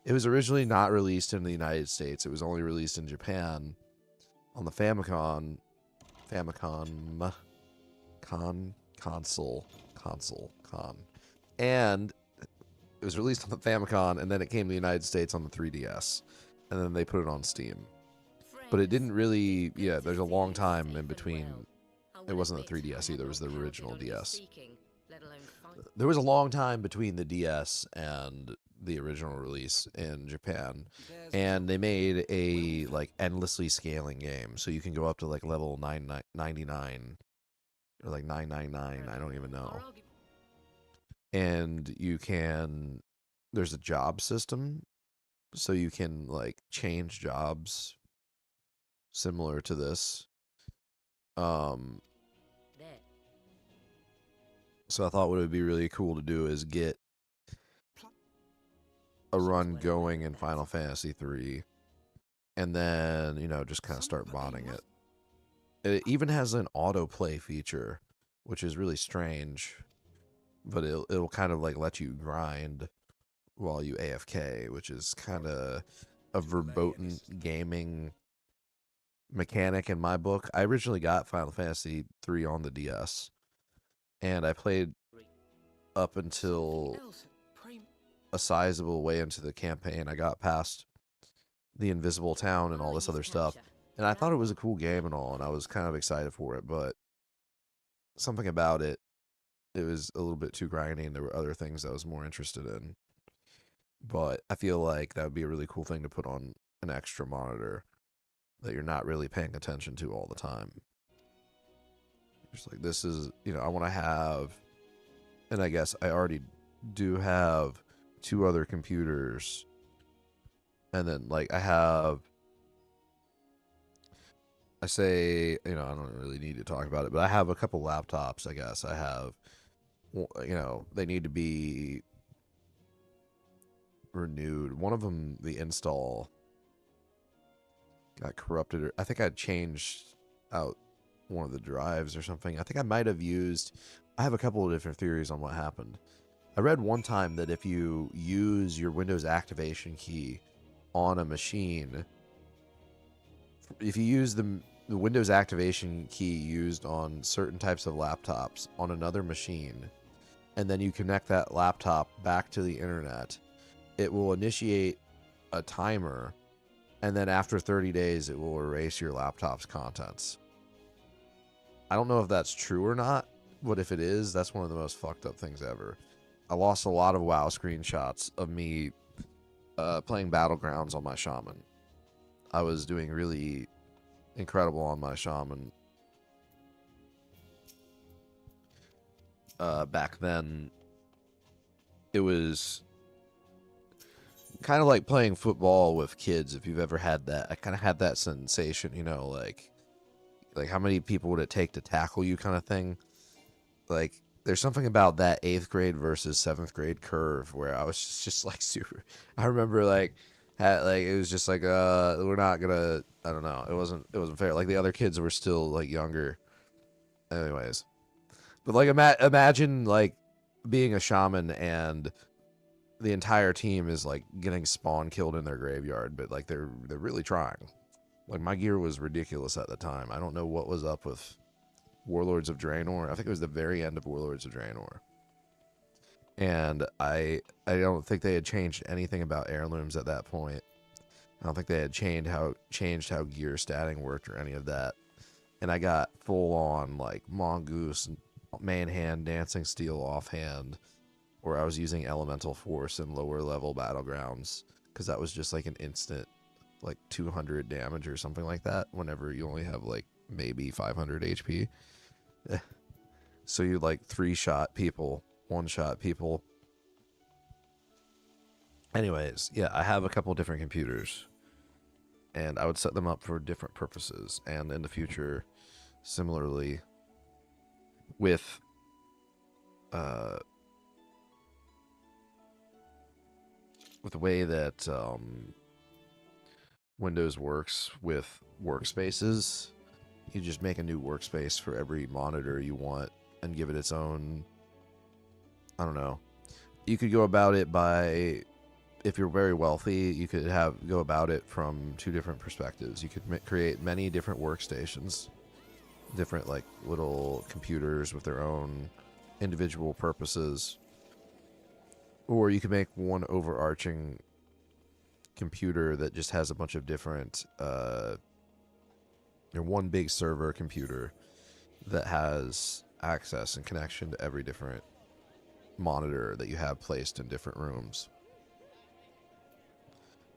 It was originally not released in the United States. It was only released in Japan on the Famicom console. And it was released on the Famicom, and then it came to the United States on the 3DS. And then they put it on Steam. But it didn't really, yeah, there's a long time in between. It wasn't the 3DS either, it was the original DS. There was a long time between the DS and the original release in Japan. And they made a, like, endlessly scaling game. So you can go up to, like, level 99, or, like, 999, I don't even know. And you can, there's a job system. So you can, like, change jobs similar to this. So I thought what would be really cool to do is get a run going in Final Fantasy 3 and then, you know, just kind of start botting it. It even has an autoplay feature, which is really strange, but it'll kind of like let you grind while you AFK, which is kind of a verboten gaming mechanic in my book. I originally got Final Fantasy 3 on the DS, and I played up until a sizable way into the campaign. I got past the Invisible Town and all this other stuff, and I thought it was a cool game and all, and I was kind of excited for it, but something about it was a little bit too grindy, and there were other things I was more interested in. but I feel like that would be a really cool thing to put on an extra monitor that you're not really paying attention to all the time. Just like, this is, I want to have, and I guess I already do have 2 other computers, and then like I say, I don't really need to talk about it, but I have a couple laptops. I guess I have, they need to be renewed. One of them, the install got corrupted, or I think I changed out one of the drives or something. I think I might have used, I have a couple of different theories on what happened. I read one time that if you use your Windows activation key on a machine, if you use the Windows activation key used on certain types of laptops on another machine, and then you connect that laptop back to the internet, it will initiate a timer, and then after 30 days, it will erase your laptop's contents. I don't know if that's true or not, but if it is, that's one of the most fucked up things ever. I lost a lot of WoW screenshots of me playing Battlegrounds on my Shaman. I was doing really incredible on my Shaman. Back then, it was kind of like playing football with kids. If you've ever had that, I kind of had that sensation, like how many people would it take to tackle you, kind of thing. Like, there's something about that 8th grade versus 7th grade curve where I was just like super. I remember it was just like we're not gonna. I don't know. It wasn't fair. Like, the other kids were still like younger. Anyways, but like imagine like being a shaman and the entire team is like getting spawn killed in their graveyard, but like they're really trying. Like, my gear was ridiculous at the time. I don't know what was up with Warlords of Draenor. I think it was the very end of Warlords of Draenor. And I don't think they had changed anything about heirlooms at that point. I don't think they had changed how gear statting worked or any of that. And I got full on like Mongoose, main hand, Dancing Steel offhand, where I was using Elemental Force in lower level battlegrounds, because that was just like an instant like 200 damage or something like that whenever you only have like maybe 500 HP. So you like 3-shot people, 1-shot people. Anyways, yeah, I have a couple different computers, and I would set them up for different purposes. And in the future, similarly, with the way that Windows works with workspaces, you just make a new workspace for every monitor you want and give it its own, I don't know. You could go about it by, if you're very wealthy, you could go about it from 2 different perspectives. You could create many different workstations, different like little computers with their own individual purposes. Or you could make one overarching computer that just has a bunch of different one big server computer that has access and connection to every different monitor that you have placed in different rooms,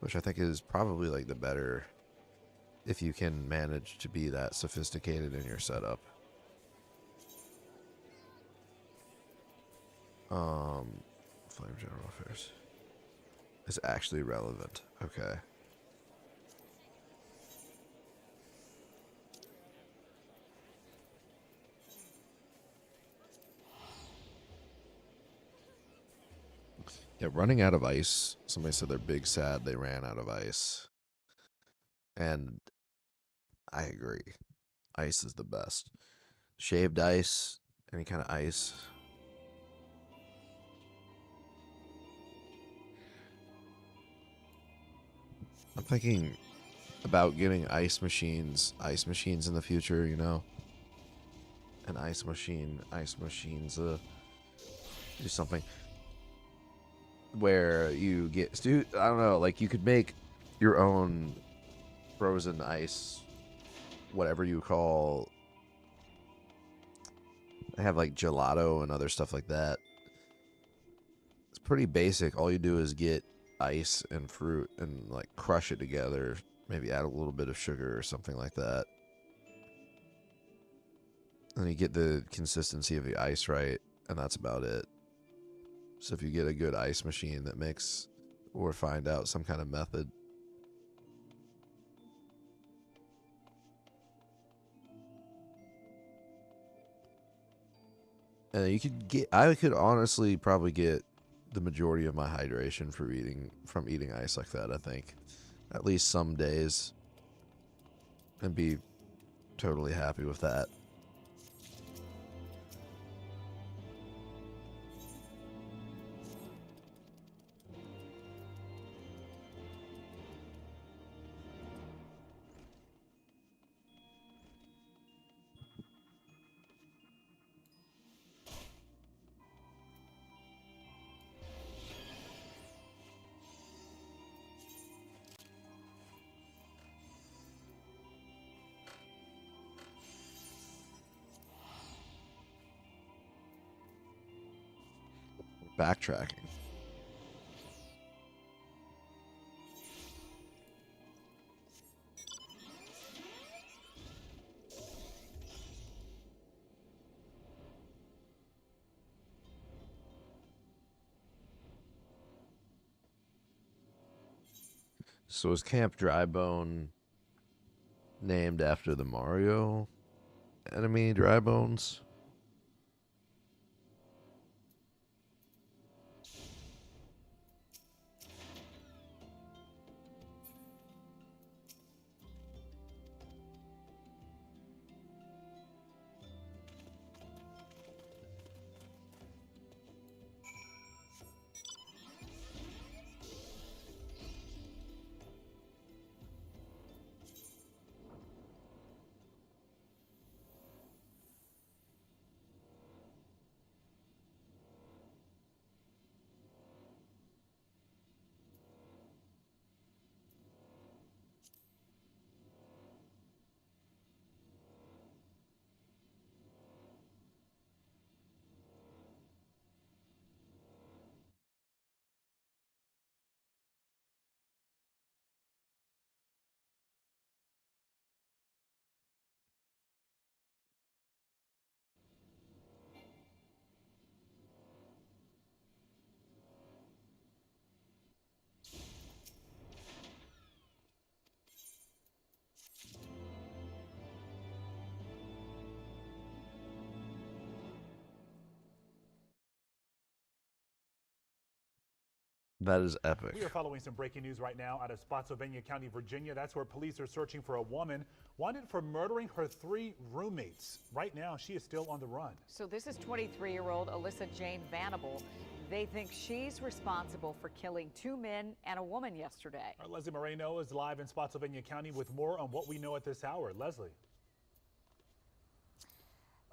which I think is probably like the better, if you can manage to be that sophisticated in your setup. Flame General Affairs is actually relevant. Okay. Yeah, running out of ice. Somebody said they're big sad they ran out of ice. And I agree. Ice is the best. Shaved ice, any kind of ice. I'm thinking about getting ice machines in the future, An ice machines, do something where you get, I don't know, like you could make your own frozen ice, whatever you call, I have like gelato and other stuff like that. It's pretty basic. All you do is get ice and fruit and like crush it together. Maybe add a little bit of sugar or something like that. And you get the consistency of the ice right, and that's about it. So if you get a good ice machine that makes, or find out some kind of method. And you could get, I could honestly probably get the majority of my hydration from eating ice like that, I think. At least some days. And be totally happy with that. Backtracking. So is Camp Drybone named after the Mario enemy Drybones? That is epic. We are following some breaking news right now out of Spotsylvania County, Virginia. That's where police are searching for a woman wanted for murdering her 3 roommates. Right now, she is still on the run. So this is 23-year-old Alyssa Jane Vanable. They think she's responsible for killing 2 men and a woman yesterday. Our Leslie Moreno is live in Spotsylvania County with more on what we know at this hour. Leslie.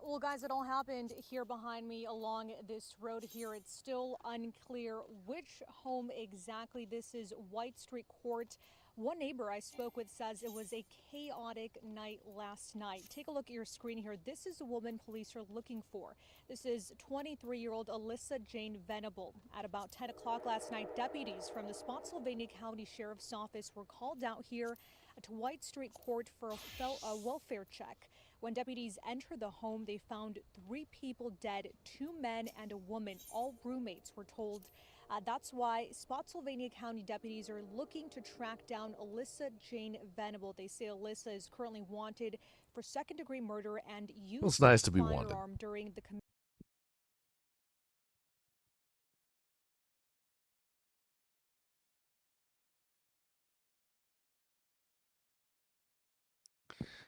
Well, guys, it all happened here behind me along this road here. It's still unclear which home exactly this is. White Street Court. One neighbor I spoke with says it was a chaotic night last night. Take a look at your screen here. This is the woman police are looking for. This is 23-year-old Alyssa Jane Venable. At about 10 o'clock last night, deputies from the Spotsylvania County Sheriff's Office were called out here to White Street Court for a welfare check. When deputies entered the home, they found 3 people dead, 2 men and a woman, all roommates, were told. That's why Spotsylvania County deputies are looking to track down Alyssa Jane Venable. They say Alyssa is currently wanted for second-degree murder and use It's nice of to be a wanted. firearm during the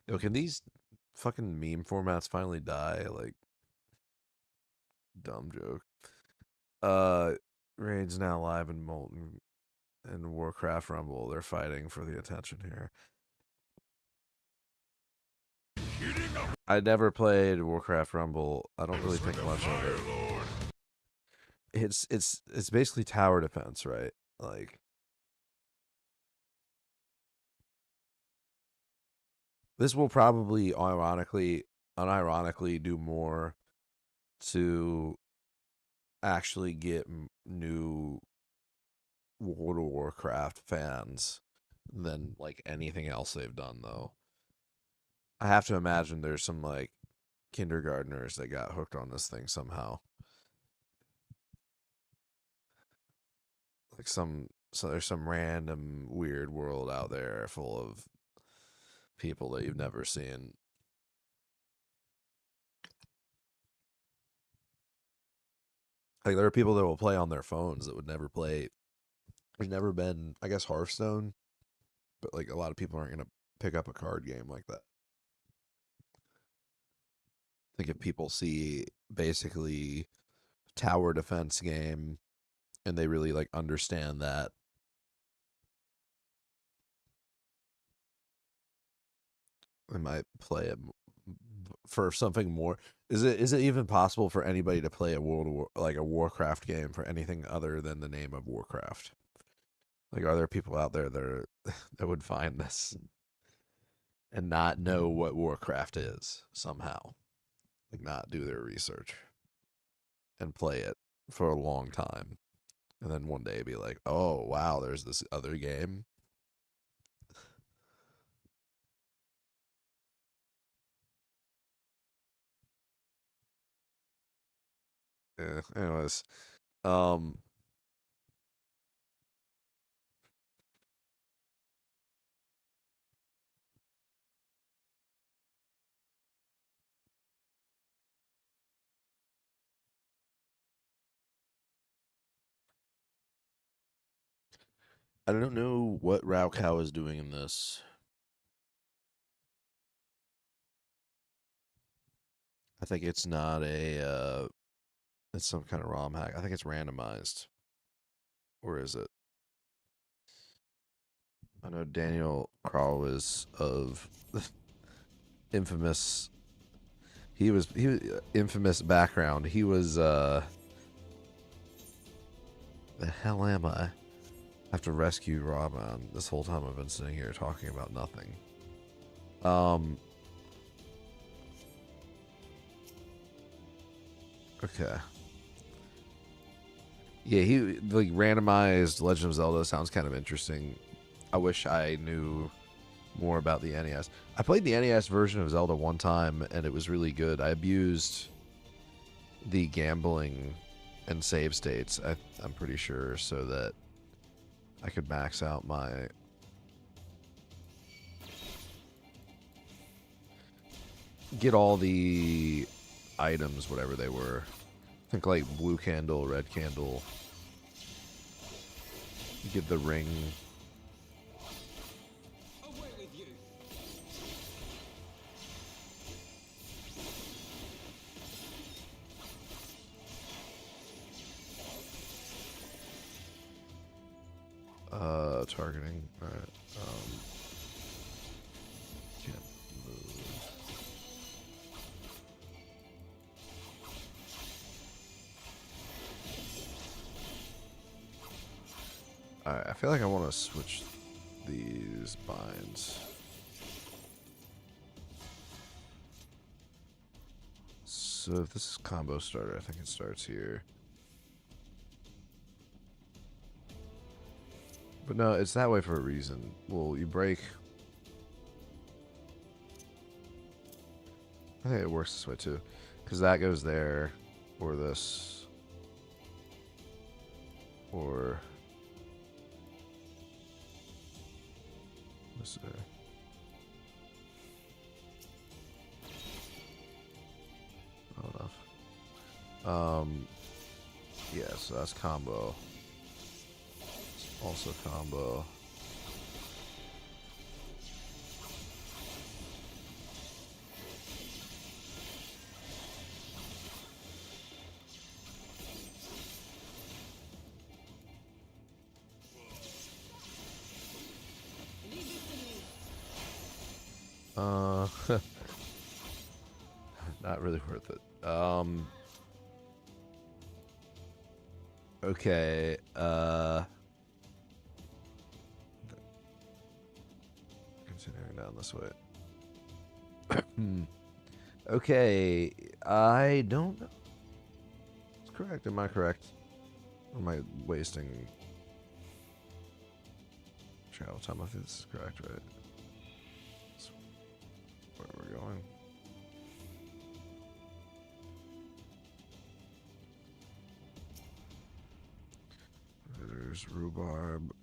Yo, can these fucking meme formats finally die? Like, dumb joke. Raid's now live in Molten and Warcraft Rumble. They're fighting for the attention here. I never played Warcraft Rumble. I don't really think much of it. It's basically tower defense, right? Like, this will probably unironically do more to actually get new World of Warcraft fans than like anything else they've done, though. I have to imagine there's some like kindergartners that got hooked on this thing somehow. Like so there's some random weird world out there full of people that you've never seen. Like there are people that will play on their phones that would never play. There's never been, I guess, Hearthstone, but like a lot of people aren't gonna pick up a card game like that. I think if people see basically tower defense game and they really like understand that, they might play it for something more. Is it even possible for anybody to play a like a Warcraft game for anything other than the name of Warcraft? Like, are there people out there that would find this and not know what Warcraft is somehow? Like, not do their research and play it for a long time, and then one day be like, "Oh wow, there's this other game." Yeah. Anyways, um, I don't know what Raukau is doing in this. I think it's not it's some kind of ROM hack. I think it's randomized. Or is it? I know Daniel Carl is of infamous. He was infamous background. He was the hell am I? I have to rescue Rahman. This whole time I've been sitting here talking about nothing. Okay. Yeah, he like randomized Legend of Zelda sounds kind of interesting. I wish I knew more about the NES. I played the NES version of Zelda one time and it was really good. I abused the gambling and save states, I'm pretty sure, so that I could max out my get all the items, whatever they were. I think like blue candle, red candle. Get the ring. Away with you. Targeting. Alright. Can't move. Alright, I feel like I want to switch these binds. So if this is combo starter, I think it starts here. But no, it's that way for a reason. Well, you break. I think it works this way too. Because that goes there, or this, or this there. Not enough. Yeah, so that's combo. Also combo. Not really worth it. Okay, continuing down this way. Okay, I don't know. It's correct. Am I correct? Or am I wasting travel time. I think this is correct, right? That's where we're going. There's rhubarb.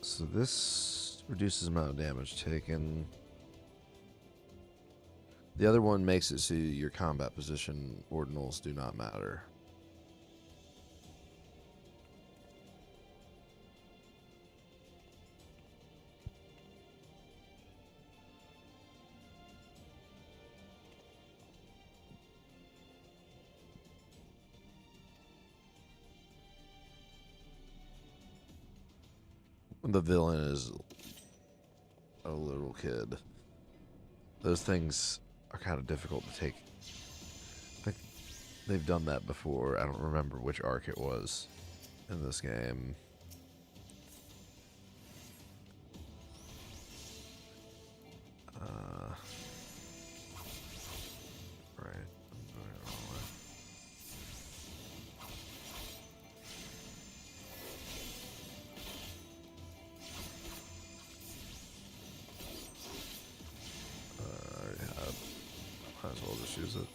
So this reduces the amount of damage taken. The other one makes it so your combat position ordinals do not matter. The villain is a little kid. Those things are kind of difficult to take. I think they've done that before. I don't remember which arc it was in this game. Right. I'm going the wrong way. Might as well just use it.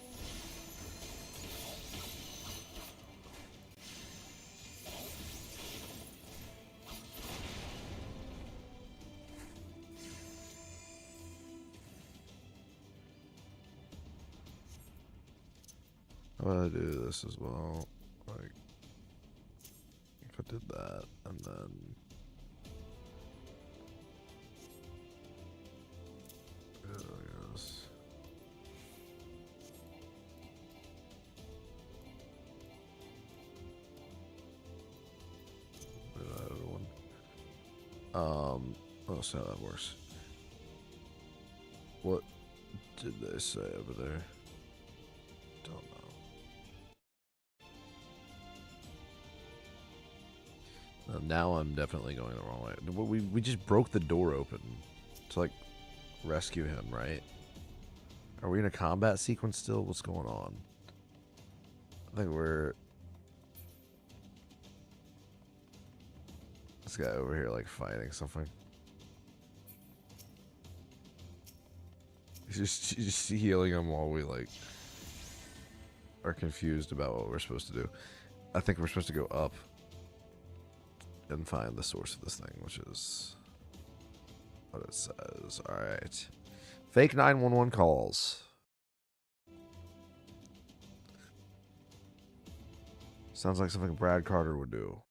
I'm gonna do this as well. Like, if I did that, and then yes. That other one. I'll see how that works. What did they say over there? Don't know. Now I'm definitely going the wrong way. We just broke the door open to like rescue him, right? Are we in a combat sequence still? What's going on? I think we're this guy over here like fighting something. He's just healing him while we like are confused about what we're supposed to do. I think we're supposed to go up and find the source of this thing, which is what it says. All right, fake 911 calls. Sounds like something Brad Carter would do.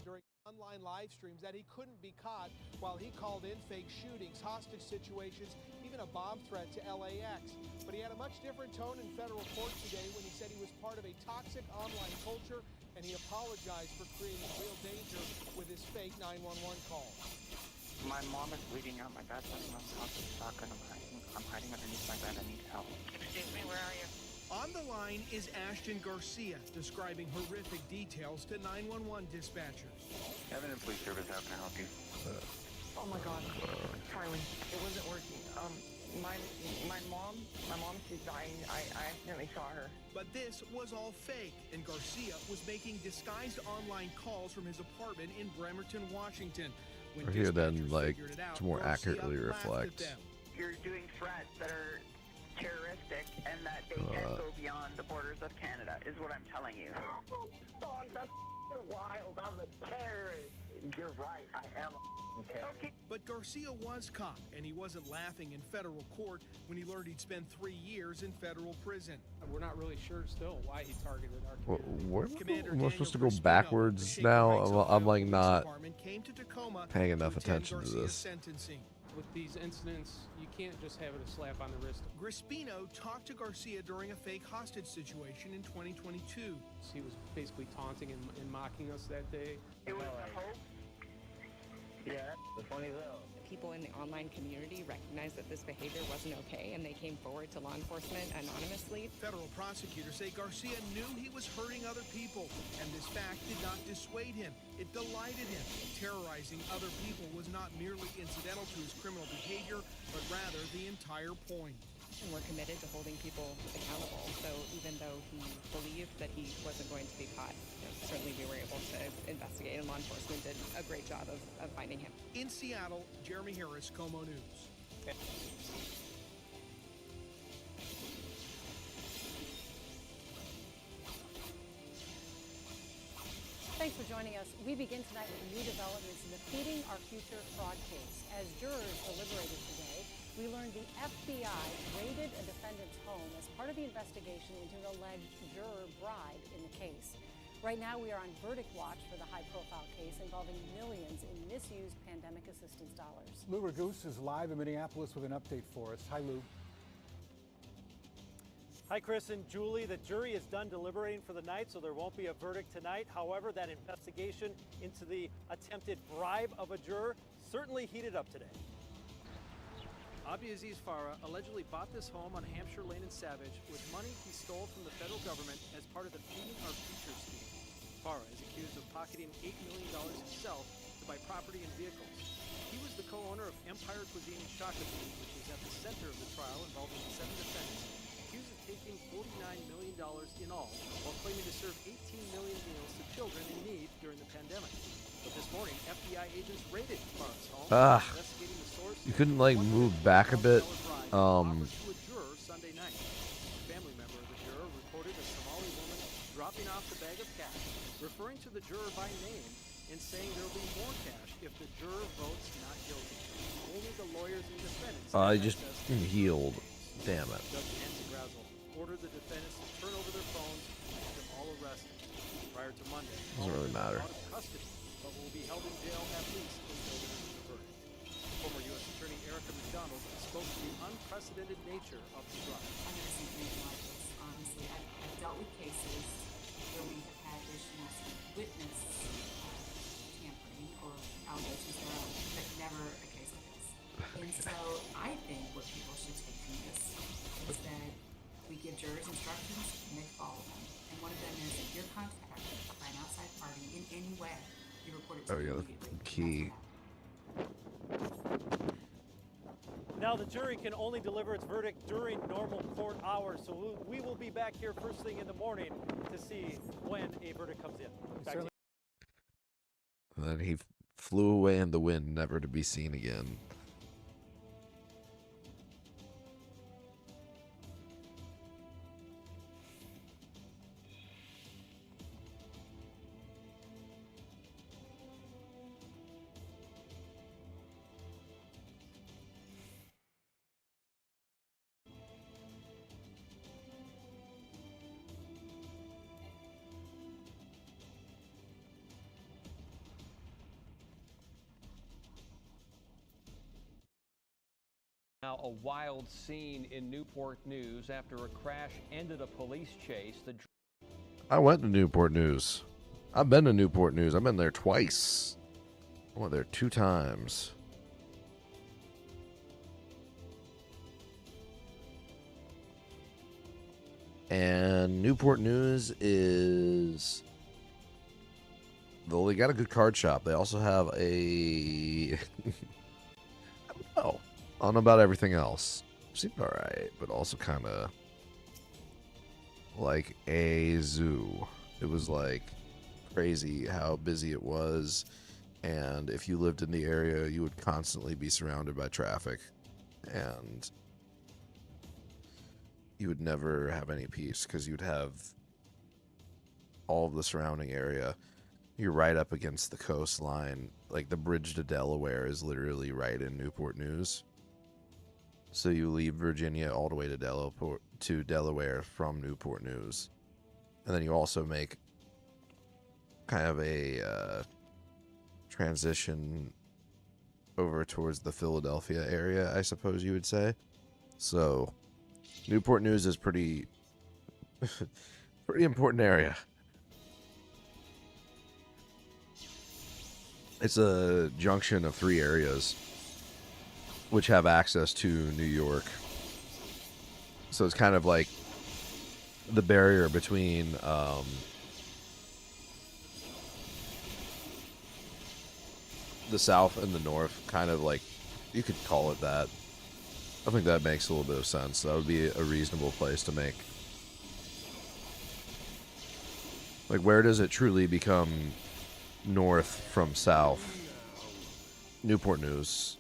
During online live streams that he couldn't be caught while he called in fake shootings, hostage situations, even a bomb threat to LAX. But he had a much different tone in federal court today when he said he was part of a toxic online culture, and he apologized for creating real danger with his fake 911 calls. My mom is bleeding out. My dad's having a toxic shock, and I'm hiding underneath my bed. I need help. Excuse me, where are you? On the line is Ashton Garcia, describing horrific details to 911 dispatchers. Evidence Police Service, how can I help you? Oh my God, Charlie, it wasn't working. My mom, she's dying. I accidentally saw her. But this was all fake, and Garcia was making disguised online calls from his apartment in Bremerton, Washington. When Or here then, like, figured it out, to more Garcia accurately laughed at reflect. them. You're doing threats that are terroristic and that they can go beyond the borders of Canada, is what I'm telling you. Oh, that's wild. I'm a terrorist. You're right. I am a terrorist. Okay. But Garcia was caught, and he wasn't laughing in federal court when he learned he'd spend 3 years in federal prison. We're not really sure still why he targeted our What? Am I supposed to go backwards now? I'm like not paying enough attention to this. Sentencing. With these incidents, you can't just have it a slap on the wrist. Grispino talked to Garcia during a fake hostage situation in 2022. He was basically taunting and mocking us that day. It was a hoax. Yeah, the funny though. people in the online community recognized that this behavior wasn't okay, and they came forward to law enforcement anonymously. Federal prosecutors say Garcia knew he was hurting other people, and this fact did not dissuade him. It delighted him. Terrorizing other people was not merely incidental to his criminal behavior, but rather the entire point. And we're committed to holding people accountable. So even though he believed that he wasn't going to be caught, certainly we were able to investigate, and law enforcement did a great job of finding him. In Seattle, Jeremy Harris, Como News. Thanks for joining us. We begin tonight with new developments in the Feeding Our Future fraud case. As jurors deliberated today, we learned the FBI raided a defendant's home as part of the investigation into an alleged juror bribe in the case. Right now, we are on verdict watch for the high-profile case involving millions in misused pandemic assistance dollars. Lou Ragoose is live in Minneapolis with an update for us. Hi, Lou. Hi, Chris and Julie. The jury is done deliberating for the night, so there won't be a verdict tonight. However, that investigation into the attempted bribe of a juror certainly heated up today. Abdiaziz Farah allegedly bought this home on Hampshire Lane in Savage with money he stole from the federal government as part of the Feeding Our Future scheme. Farah is accused of pocketing $8 million himself to buy property and vehicles. He was the co-owner of Empire Cuisine in Shakopee, which is at the center of the trial involving 7 defendants, accused of taking $49 million in all, while claiming to serve 18 million meals to children in need during the pandemic. But this morning, FBI agents raided Farah's home, investigating the source. You couldn't like move back a bit. To a juror Sunday night. A family member of the juror reported a Somali woman dropping off the bag of cash, referring to the juror by name and saying there will be more cash if the juror votes not guilty. Only the lawyers and defendants. I just healed. Damn it. Judge Nancy Grazel ordered the defendants to turn over their phones and have them all arrested. Prior to Monday, Doesn't really matter. out of custody, but will be held in jail at least until there is a verdict. Former U.S. Attorney Erica McDonald spoke to the unprecedented nature of the trial. I've never seen anything like this, honestly. I've dealt with cases where we have had issues with witness tampering or allegations thereof, but never a case like this. And so I think what people should take from this is that we give jurors instructions and they follow them. And one of them is if you're contacted by an outside party in any way, you report it to them immediately. Key. Now, the jury can only deliver its verdict during normal court hours, so we will be back here first thing in the morning to see when a verdict comes in. Back to you. And then he flew away in the wind, never to be seen again. Now, a wild scene in Newport News after a crash ended a police chase. I went to Newport News. I've been to Newport News. I've been there twice. I went there 2 times. And Newport News is... Well, they got a good card shop. They also have a... I don't know. I don't know about everything else. Seemed alright, but also kind of like a zoo. It was like crazy how busy it was, and if you lived in the area, you would constantly be surrounded by traffic, and you would never have any peace because you'd have all of the surrounding area. You're right up against the coastline. Like the bridge to Delaware is literally right in Newport News. So you leave Virginia all the way to Delaware from Newport News. And then you also make kind of a transition over towards the Philadelphia area, I suppose you would say. So Newport News is pretty important area. It's a junction of 3 areas. which have access to New York. So it's kind of like the barrier between the South and the North, kind of like, you could call it that. I think that makes a little bit of sense. That would be a reasonable place to make. Like, where does it truly become North from South? Newport News.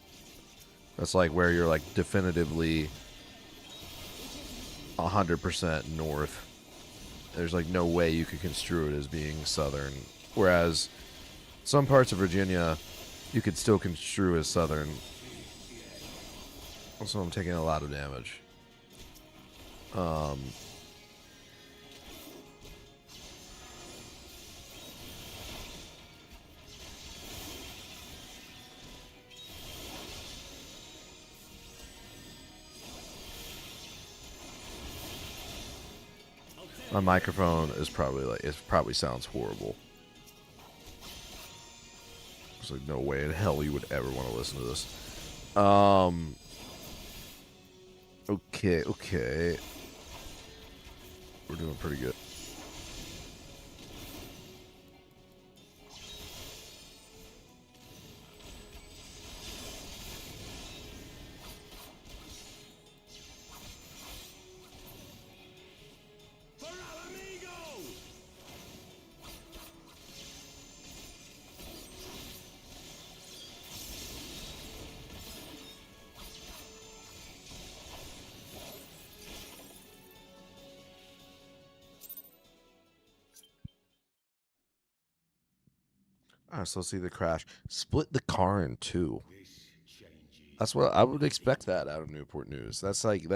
That's like where you're like definitively 100% North. There's like no way you could construe it as being Southern. Whereas some parts of Virginia you could still construe as Southern. Also, I'm taking a lot of damage. My microphone is probably like, it probably sounds horrible. There's like no way in hell you would ever want to listen to this. Okay. We're doing pretty good. Alright, so let's see the crash. Split the car in two. That's what I would expect that out of Newport News. That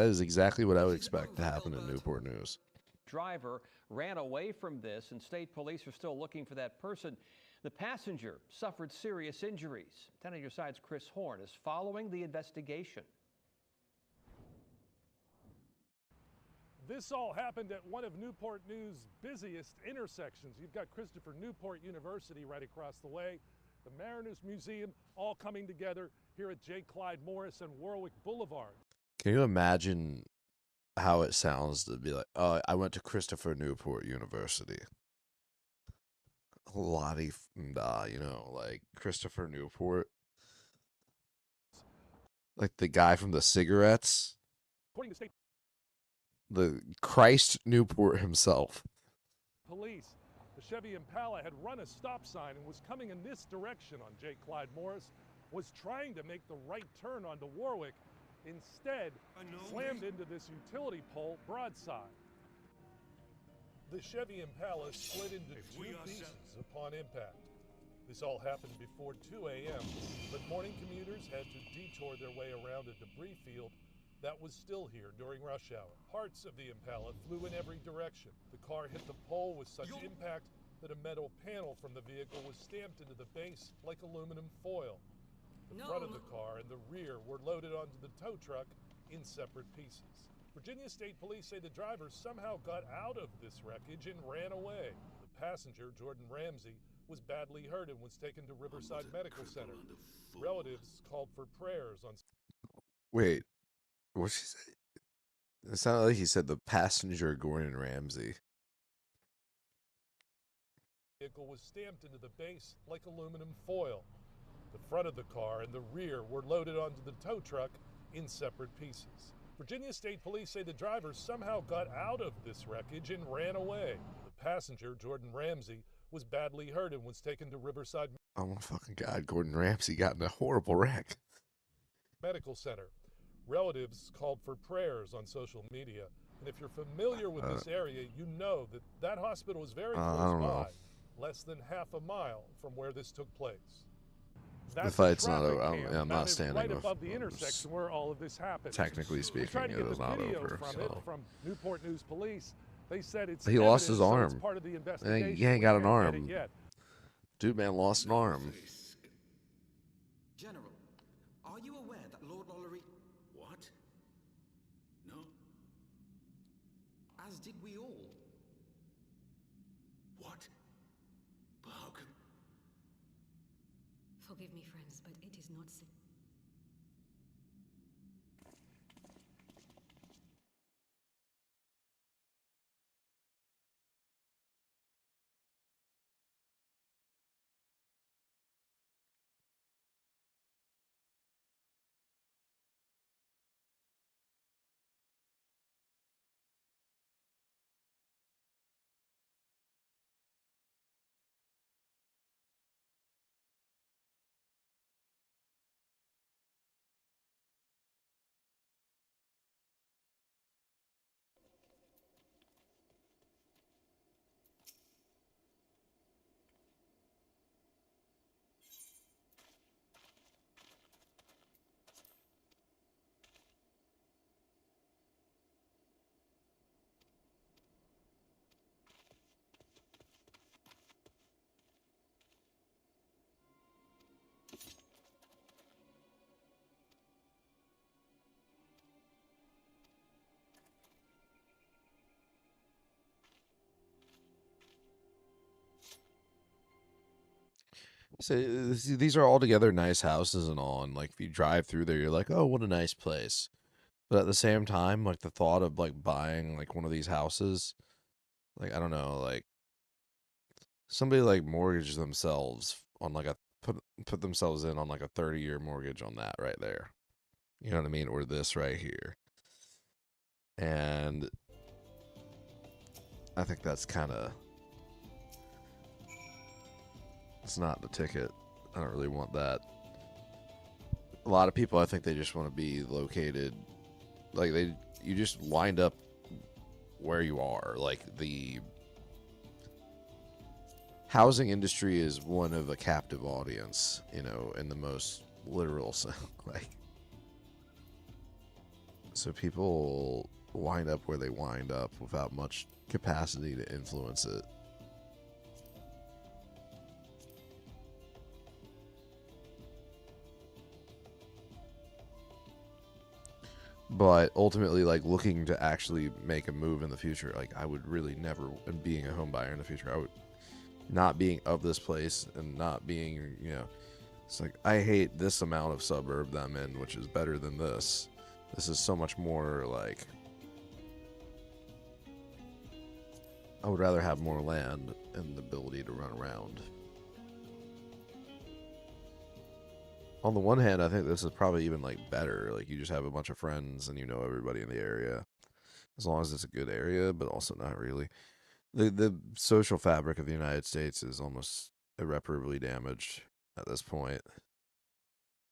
is exactly what I would expect to happen in Newport News. Driver ran away from this, and state police are still looking for that person. The passenger suffered serious injuries. 10 on your side's Chris Horn is following the investigation. This all happened at one of Newport News' busiest intersections. You've got Christopher Newport University right across the way, the Mariners Museum, all coming together here at J. Clyde Morris and Warwick Boulevard. Can you imagine how it sounds to be like, oh, I went to Christopher Newport University. Lottie, you know, like Christopher Newport. Like the guy from the cigarettes. According to state The Christ Newport himself. police, the Chevy Impala had run a stop sign and was coming in this direction on J. Clyde Morris, was trying to make the right turn onto Warwick, instead slammed into this utility pole broadside. The Chevy Impala split into two pieces upon impact. This all happened before 2 a.m., but morning commuters had to detour their way around a debris field that was still here during rush hour. Parts of the Impala flew in every direction. The car hit the pole with such impact that a metal panel from the vehicle was stamped into the base like aluminum foil. The front of the car and the rear were loaded onto the tow truck in separate pieces. Virginia State Police say the driver somehow got out of this wreckage and ran away. The passenger, Jordan Ramsey, was badly hurt and was taken to Riverside Medical Center. Relatives called for prayers on... Wait, what'd she say? It sounded like he said the passenger, Gordon Ramsay. The vehicle was stamped into the base like aluminum foil. The front of the car and the rear were loaded onto the tow truck in separate pieces. Virginia State Police say the driver somehow got out of this wreckage and ran away. The passenger, Jordan Ramsey, was badly hurt and was taken to Riverside Oh my fucking god, Gordon Ramsay got in a horrible wreck. Medical Center. Relatives called for prayers on social media. And if you're familiar with this area, you know that that hospital is very close by, less than half a mile from where this took place. The fight's not over. I'm not standing right with, above the intersection where all of this happened. technically speaking, it it is not over. From, So. from Newport News Police. They said it's He lost his evidence, so it's arm. part of the investigation. He ain't got an We haven't had arm. it yet. Dude, man, lost an arm. General, are you aware that Lord Lollery... What? No. As did we all. What? But how can... Forgive me, friends, but it is not safe. So these are all together nice houses and all, and like if you drive through there, you're like, oh, what a nice place. But at the same time, like the thought of like buying like one of these houses, like I don't know, like somebody like mortgage themselves on like a put themselves in on like a 30-year mortgage on that right there. You know what I mean? Or this right here. And I think that's kind of, it's not the ticket. I don't really want that. A lot of people, I think they just want to be located, like you just wind up where you are. Like the housing industry is one of a captive audience, you know, in the most literal sense. Like, so people wind up where they wind up without much capacity to influence it. But ultimately, like looking to actually make a move in the future, like I would really never, and being a home buyer in the future, I would not being of this place and not being, you know, it's like I hate this amount of suburb that I'm in, which is better than this. This is so much more like, I would rather have more land and the ability to run around. On the one hand, I think this is probably even like better. Like you just have a bunch of friends and you know everybody in the area, as long as it's a good area, but also not really. The social fabric of the United States is almost irreparably damaged at this point.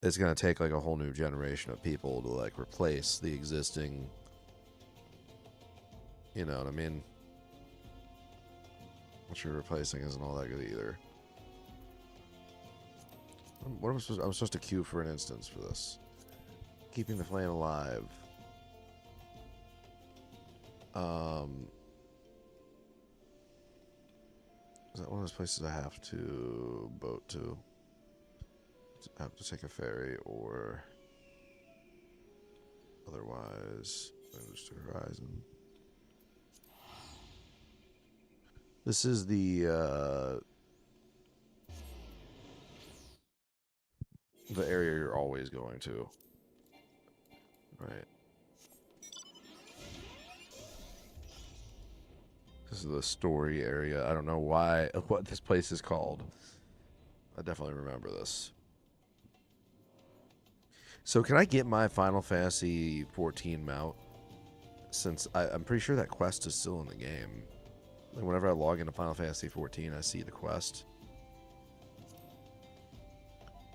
It's gonna take like a whole new generation of people to like replace the existing. You know what I mean? What you're replacing isn't all that good either. What am I supposed? I'm supposed to queue for an instance for this. Keeping the flame alive. Is that one of those places I have to boat to? I have to take a ferry, or otherwise just to Horizon. This is the area you're always going to, right? This is the story area. I don't know what this place is called. I definitely remember this. So can I get my Final Fantasy XIV mount? Since I'm pretty sure that quest is still in the game. Like whenever I log into Final Fantasy XIV, I see the quest.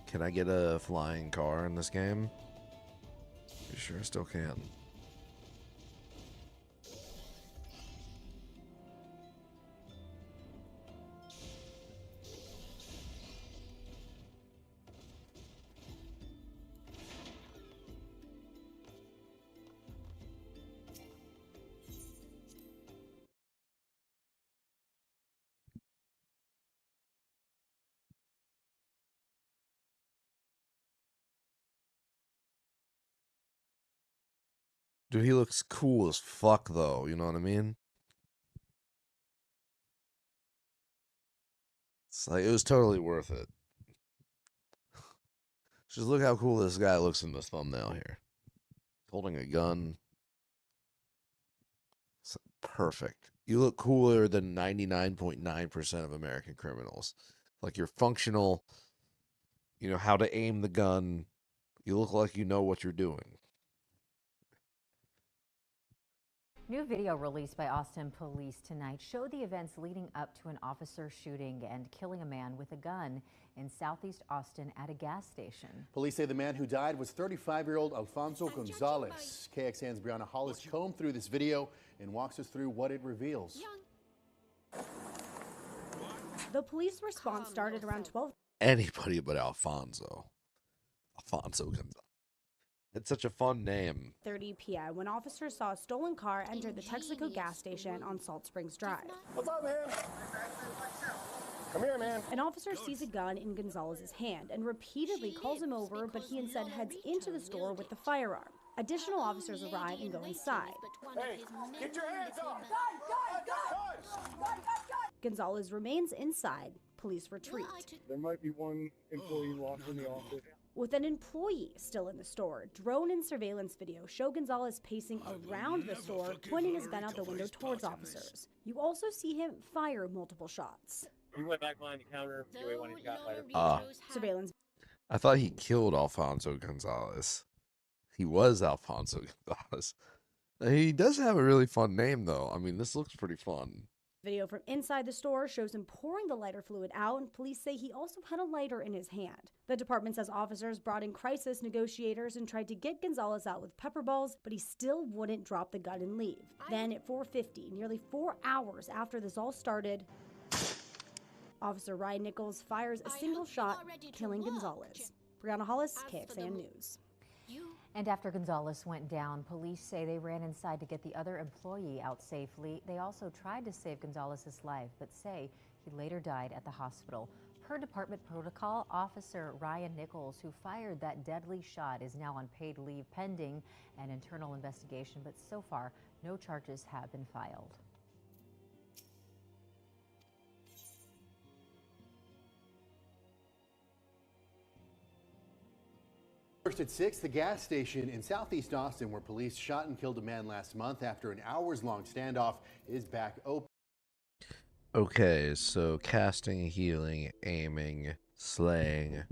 Can I get a flying car in this game? Pretty sure I still can. Dude, he looks cool as fuck, though. You know what I mean? It's like, it was totally worth it. Just look how cool this guy looks in this thumbnail here. Holding a gun. It's perfect. You look cooler than 99.9% of American criminals. Like, you're functional. You know how to aim the gun. You look like you know what you're doing. New video released by Austin police tonight showed the events leading up to an officer shooting and killing a man with a gun in southeast Austin at a gas station. Police say the man who died was 35-year-old Alfonso Gonzalez. KXAN's Brianna Hollis combed through this video and walks us through what it reveals. The police response started around 12. Anybody but Alfonso. Alfonso Gonzalez. It's such a fun name. 30 p.m. when officers saw a stolen car enter the Texaco gas station on Salt Springs Drive. What's up, man? Come here, man. An officer sees a gun in Gonzalez's hand and repeatedly calls him over, but he instead heads into the store with the firearm. Additional officers arrive and go inside. Hey, get your hands off! Gonzalez remains inside, police retreat. There might be one employee locked in the office. With an employee still in the store, drone and surveillance video show Gonzalez pacing around the store, pointing his gun out the window towards officers. You also see him fire multiple shots. He went back behind the counter. When he got fired. Surveillance. I thought he killed Alfonso Gonzalez. He was Alfonso Gonzalez. He does have a really fun name, though. I mean, this looks pretty fun. Video from inside the store shows him pouring the lighter fluid out, and police say he also had a lighter in his hand. The department says officers brought in crisis negotiators and tried to get Gonzalez out with pepper balls, but he still wouldn't drop the gun and leave. Then at 4:50, nearly 4 hours after this all started, Officer Ryan Nichols fires a single shot, killing Gonzalez. Brianna Hollis, KXAN News. And after Gonzalez went down, police say they ran inside to get the other employee out safely. They also tried to save Gonzalez's life, but say he later died at the hospital. Per department protocol, Officer Ryan Nichols, who fired that deadly shot, is now on paid leave pending an internal investigation, but so far, no charges have been filed. First at 6, the gas station in southeast Austin where police shot and killed a man last month after an hours-long standoff is back open. Okay, so casting, healing, aiming, slaying,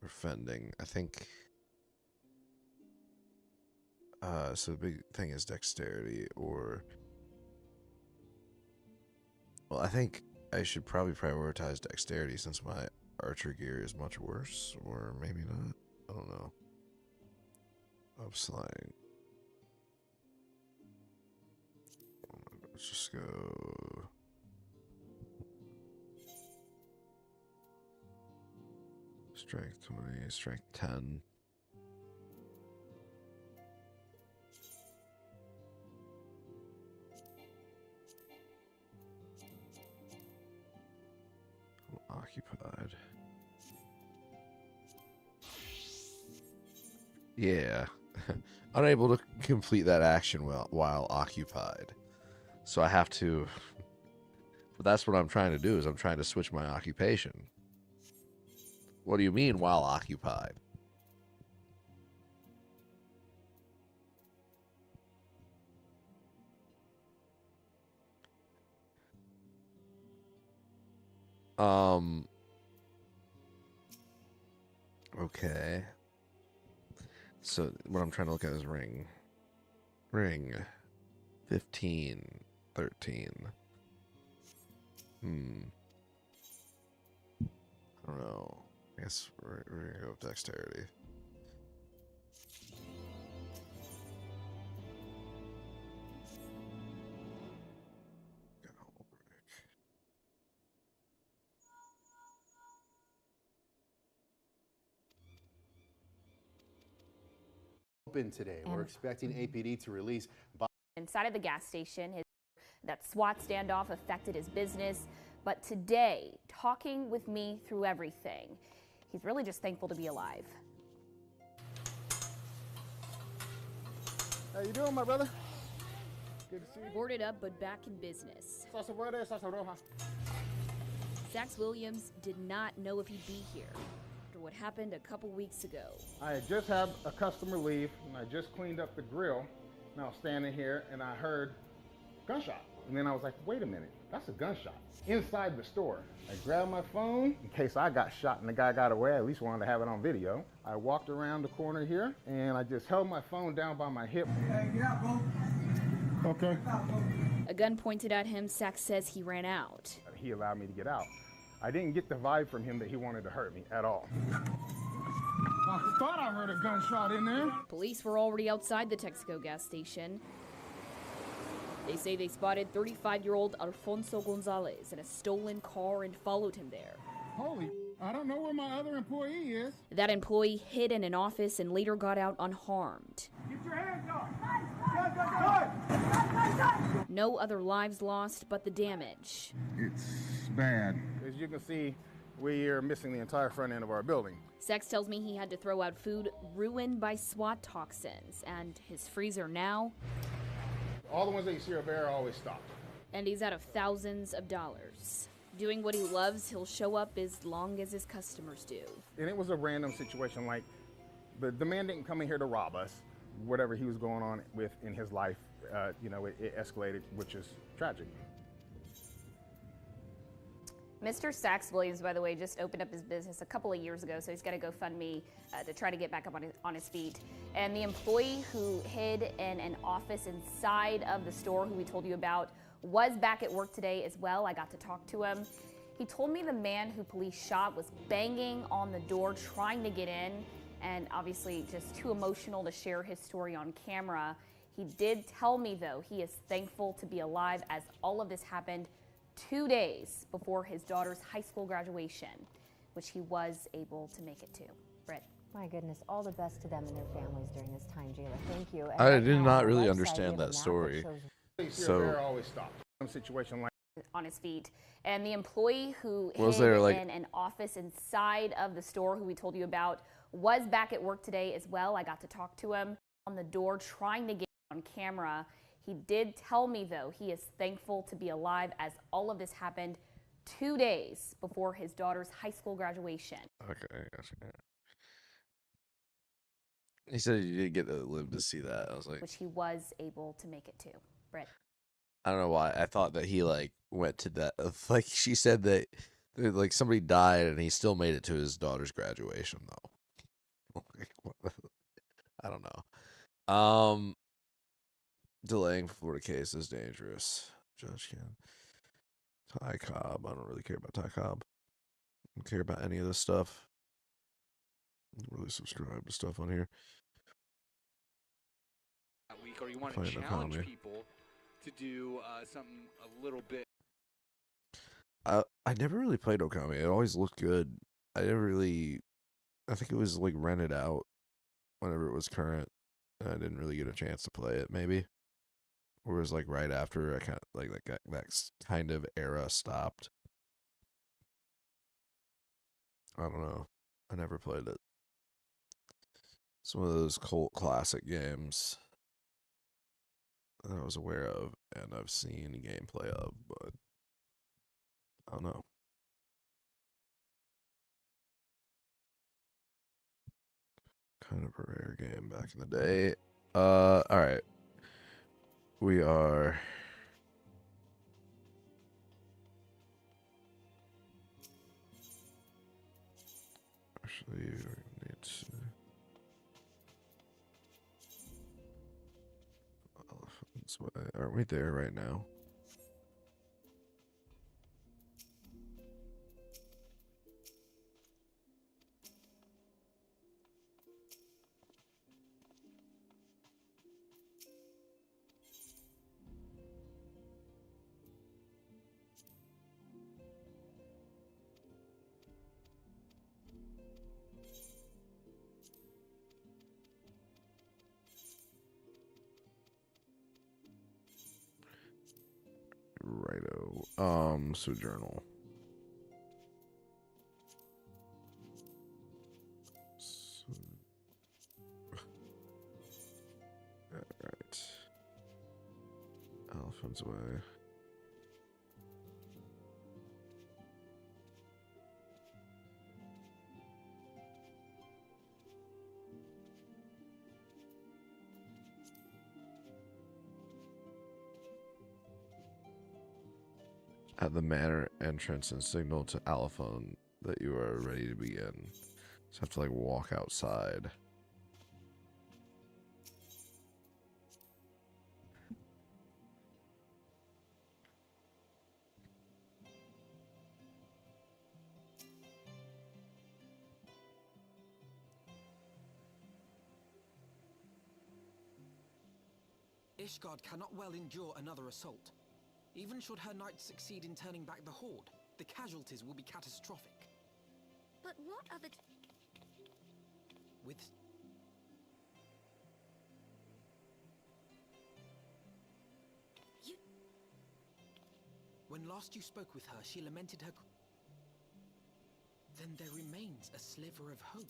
or fending. I think... so the big thing is dexterity, or... Well, I think I should probably prioritize dexterity since my archer gear is much worse, or maybe not. I don't know. Of slaying. Let's just go. Strength 20, strength 10. Occupied. Yeah. Unable to complete that action while occupied. So I have to... But that's what I'm trying to do, is I'm trying to switch my occupation. What do you mean while occupied? Okay. So what I'm trying to look at is ring. Ring. 15. 13. I don't know. I guess we're gonna go with dexterity. Open today. We're expecting APD to release. Inside of the gas station, that SWAT standoff affected his business. But today, talking with me through everything, he's really just thankful to be alive. How you doing, my brother? Good to see you. Boarded up, but back in business. Salsa verde, salsa roja. Sax Williams did not know if he'd be here after what happened a couple weeks ago. I had just had a customer leave, and I just cleaned up the grill. And I was standing here, and I heard gunshot. And then I was like, wait a minute, that's a gunshot inside the store. I grabbed my phone in case I got shot and the guy got away. I at least wanted to have it on video. I walked around the corner here, and I just held my phone down by my hip. Hey, get out, bro. Okay. A gun pointed at him, Sax says he ran out. He allowed me to get out. I didn't get the vibe from him that he wanted to hurt me at all. I thought I heard a gunshot in there. Police were already outside the Texaco gas station. They say they spotted 35-year-old Alfonso Gonzalez in a stolen car and followed him there. Holy, I don't know where my other employee is. That employee hid in an office and later got out unharmed. Get your hands up. No other lives lost, but the damage. It's bad. As you can see, we are missing the entire front end of our building. Sax tells me he had to throw out food ruined by SWAT toxins, and his freezer now... All the ones that you see are bare are always stopped. And he's out of thousands of dollars. Doing what he loves, he'll show up as long as his customers do. And it was a random situation. Like, the man didn't come in here to rob us. Whatever he was going on with in his life, you know, it escalated, which is tragic. Mr. Sachs Williams, by the way, just opened up his business a couple of years ago, so he's got to GoFundMe to try to get back up on his feet. And the employee who hid in an office inside of the store, who we told you about, was back at work today as well. I got to talk to him. He told me the man who police shot was banging on the door trying to get in, and obviously just too emotional to share his story on camera. He did tell me, though, he is thankful to be alive as all of this happened 2 days before his daughter's high school graduation, which he was able to make it to. Britt. My goodness, all the best to them and their families during this time, Jayla. Thank you. And I right did now not on our really website, we understand have a that map story. shows So There always stopped. Some situation like on his feet. And the employee who Was hid there, like- in an office inside of the store, who we told you about, was back at work today as well. I got to talk to him on the door trying to get on camera. He did tell me, though, he is thankful to be alive as all of this happened 2 days before his daughter's high school graduation. okay, gotcha. He said you did get to live to see that. I was like, Which he was able to make it to. Britt. I don't know why. I thought that he like went to that. Like she said that like somebody died and he still made it to his daughter's graduation though. Like, what I don't know. Delaying Florida case is dangerous. Judge can. Ty Cobb. I don't really care about Ty Cobb. I don't care about any of this stuff. I don't really subscribe to stuff on here. Week, or you want to Playing challenge economy. people to do something a little bit. I never really played Okami. It always looked good. I never really. I think it was like rented out whenever it was current. And I didn't really get a chance to play it. Maybe, or it was like right after I kind of like that kind of era stopped. I don't know. I never played it. It's one of those cult classic games that I was aware of and I've seen gameplay of, but I don't know. Kind of a rare game back in the day. All right. We are actually we need to Elephant's Way. Aren't we there right now? Righto. So journal. Alright. Elephant's Way. At the manor entrance and signal to Alphone that you are ready to begin. Just have to like walk outside. Ishgard cannot well endure another assault. Even should her knights succeed in turning back the Horde, the casualties will be catastrophic. But what are the... With... You... When last you spoke with her, she lamented her... Then there remains a sliver of hope.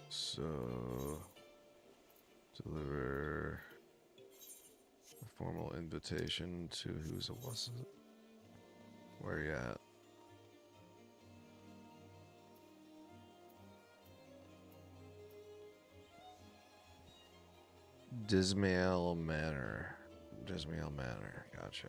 So, deliver a formal invitation to who's a what's it? Where you at? Dismail Manor. Dismail Manor. Gotcha.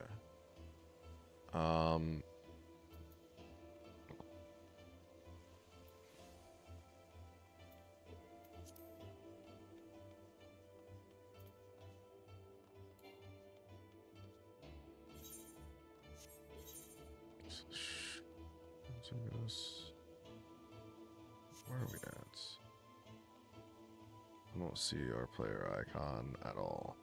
Where are we at? I don't see our player icon at all.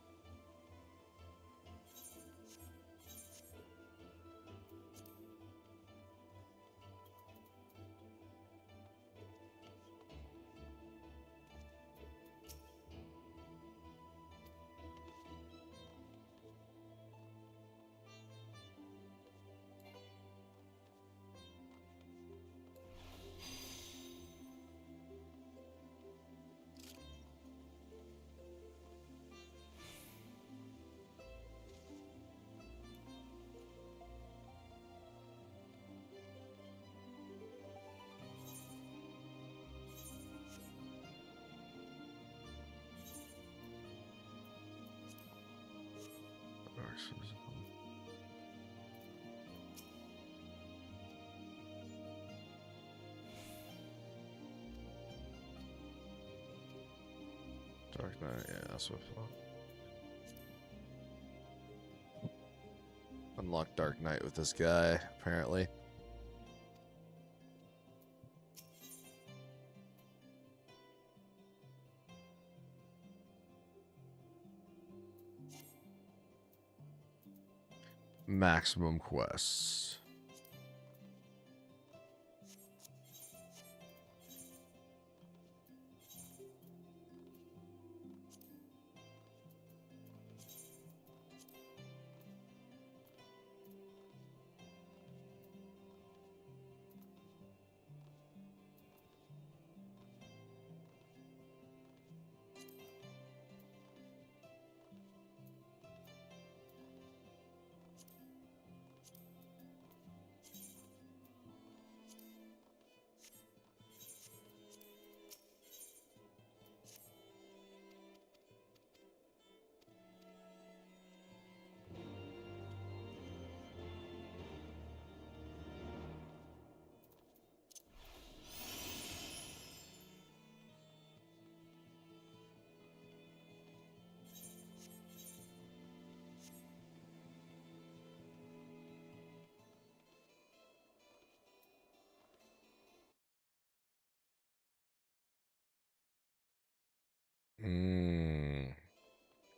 Dark Knight, yeah, that's what I thought. Unlock Dark Knight with this guy, apparently. Maximum quests.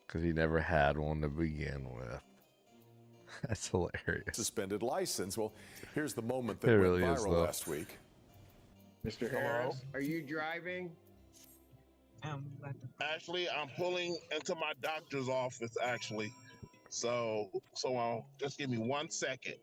Because he never had one to begin with. That's hilarious. Suspended license. Well, here's the moment that It went really is, viral though. last week. Mr. Hello? Harris, are you driving? Actually, I'm pulling into my doctor's office, actually. So just give me 1 second.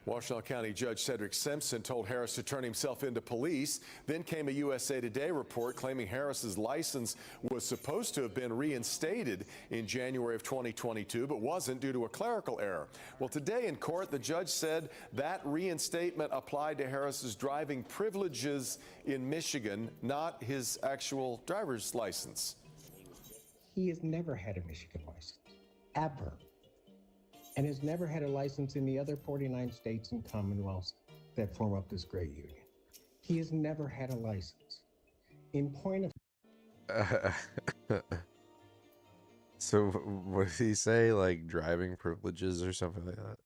Washtenaw County Judge Cedric Simpson told Harris to turn himself into police. Then came a USA Today report claiming Harris's license was supposed to have been reinstated in January of 2022, but wasn't due to a clerical error. Well, today in court, the judge said that reinstatement applied to Harris's driving privileges in Michigan, not his actual driver's license. He has never had a Michigan license, ever. And has never had a license in the other 49 states and commonwealths that form up this great union. He has never had a license. In point of... So what did he say? Like driving privileges or something like that?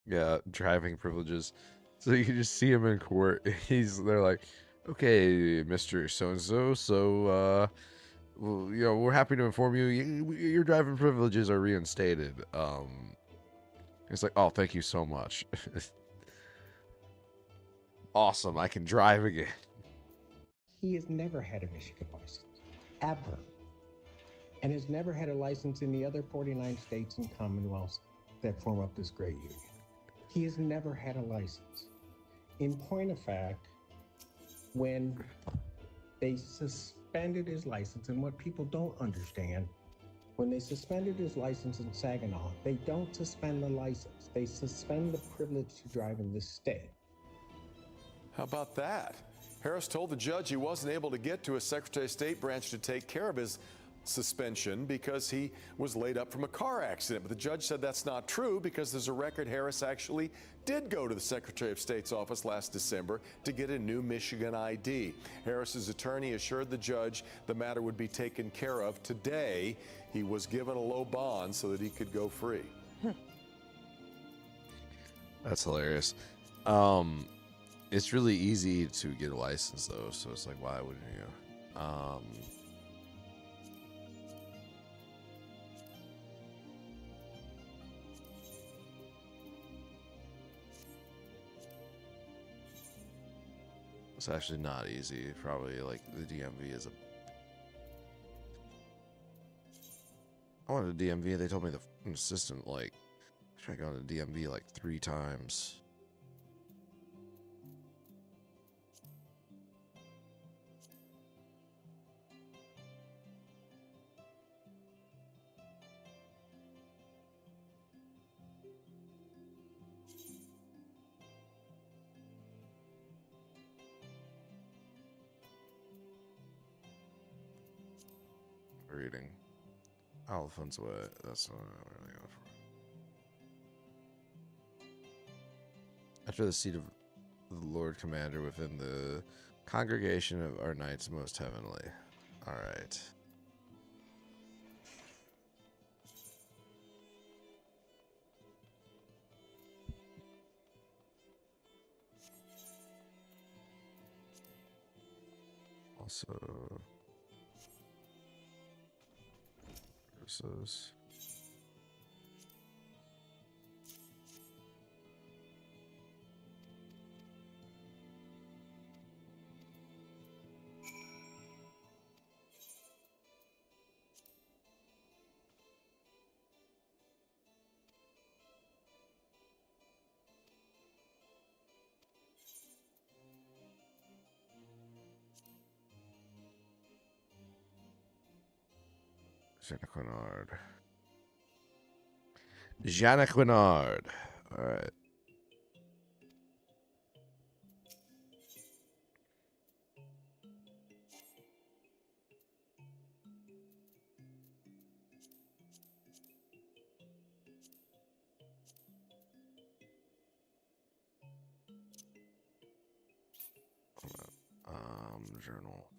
Yeah, driving privileges. So you can just see him in court. They're like, okay, Mr. So-and-so, well, you know, we're happy to inform you, your driving privileges are reinstated. It's like, oh, thank you so much. Awesome, I can drive again. He has never had a Michigan license, ever. And has never had a license in the other 49 states and commonwealths that form up this great union. He has never had a license. In point of fact, when They suspended his license, and what people don't understand, when they suspended his license in Saginaw, they don't suspend the license. They suspend the privilege to drive in this state. How about that? Harris told the judge he wasn't able to get to a Secretary of State branch to take care of his suspension because he was laid up from a car accident. But the judge said that's not true because there's a record Harris actually did go to the Secretary of State's office last December to get a new Michigan ID. Harris's attorney assured the judge the matter would be taken care of today. He was given a low bond so that he could go free. That's hilarious. It's really easy to get a license though, so it's like, why wouldn't you? It's actually not easy. Probably like the DMV is a. I wanted a DMV. They told me the assistant like I got a DMV like 3 times. Reading. Elephant's Way. That's what I'm really going for. After the seat of the Lord Commander within the congregation of our knights most heavenly. All right. Also. Versus. Jeanne Quinard. All right. Journal.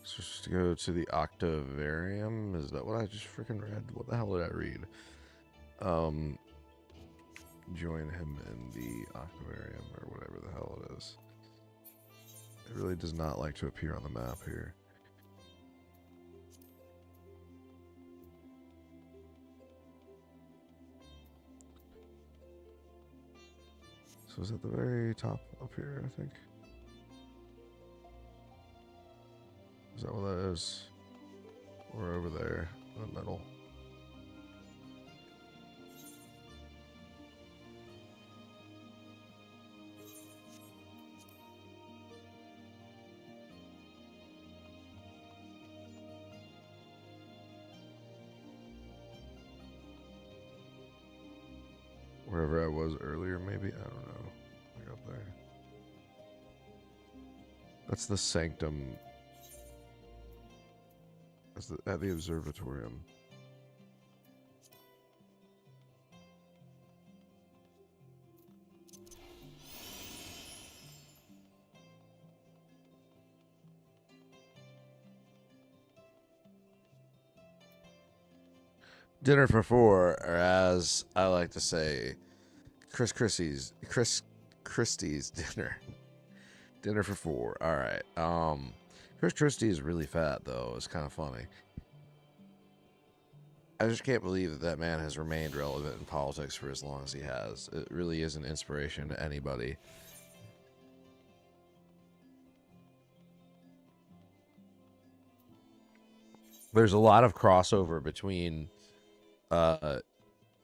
Just to go to the Octavarium. Is that what I just freaking read? What the hell did I read? Join him in the Octavarium or whatever the hell it is. It really does not like to appear on the map here. So is it the very top up here, I think? Is that what that is? Or over there in the middle? was earlier, maybe? I don't know. I got there. That's the sanctum. That's at the observatorium. Dinner for four, or as I like to say, Chris Christie's dinner. Dinner for four. All right. Chris Christie is really fat though. It's kind of funny. I just can't believe that man has remained relevant in politics for as long as he has. It really is an inspiration to anybody. There's a lot of crossover between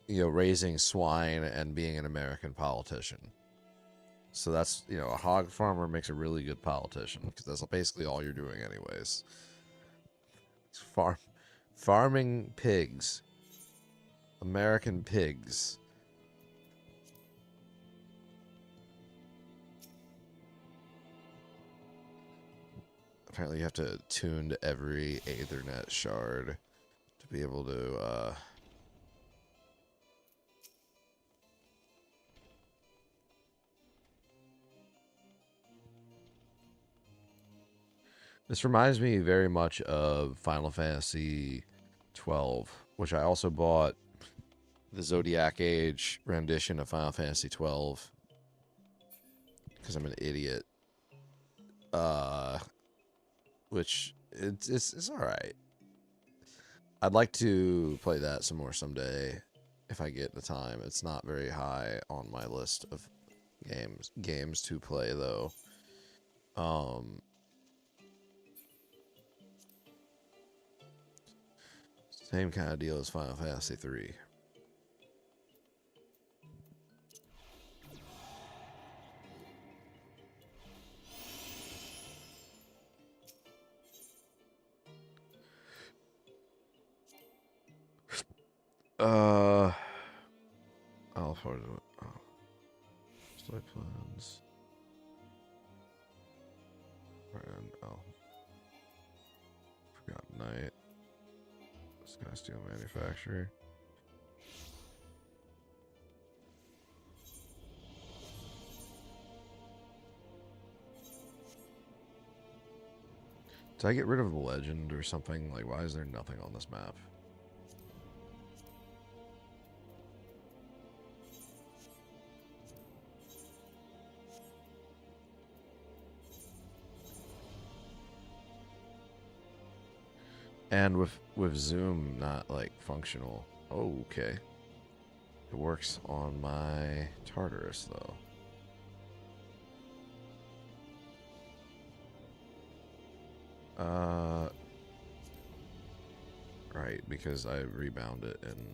raising swine and being an American politician. So that's, a hog farmer makes a really good politician because that's basically all you're doing anyways. It's farming pigs. American pigs. Apparently you have to tune to every Ethernet shard to be able to This reminds me very much of Final Fantasy XII, which I also bought the Zodiac Age rendition of Final Fantasy XII because I'm an idiot. Which it's all right. I'd like to play that some more someday if I get the time. It's not very high on my list of games to play though. Same kind of deal as Final Fantasy III. Side plans. Forgot Night. Sky Steel Manufacturer. Did I get rid of the legend or something? Like, why is there nothing on this map? And with zoom not like functional. Oh, okay. It works on my Tartarus though. Right, because I rebound it and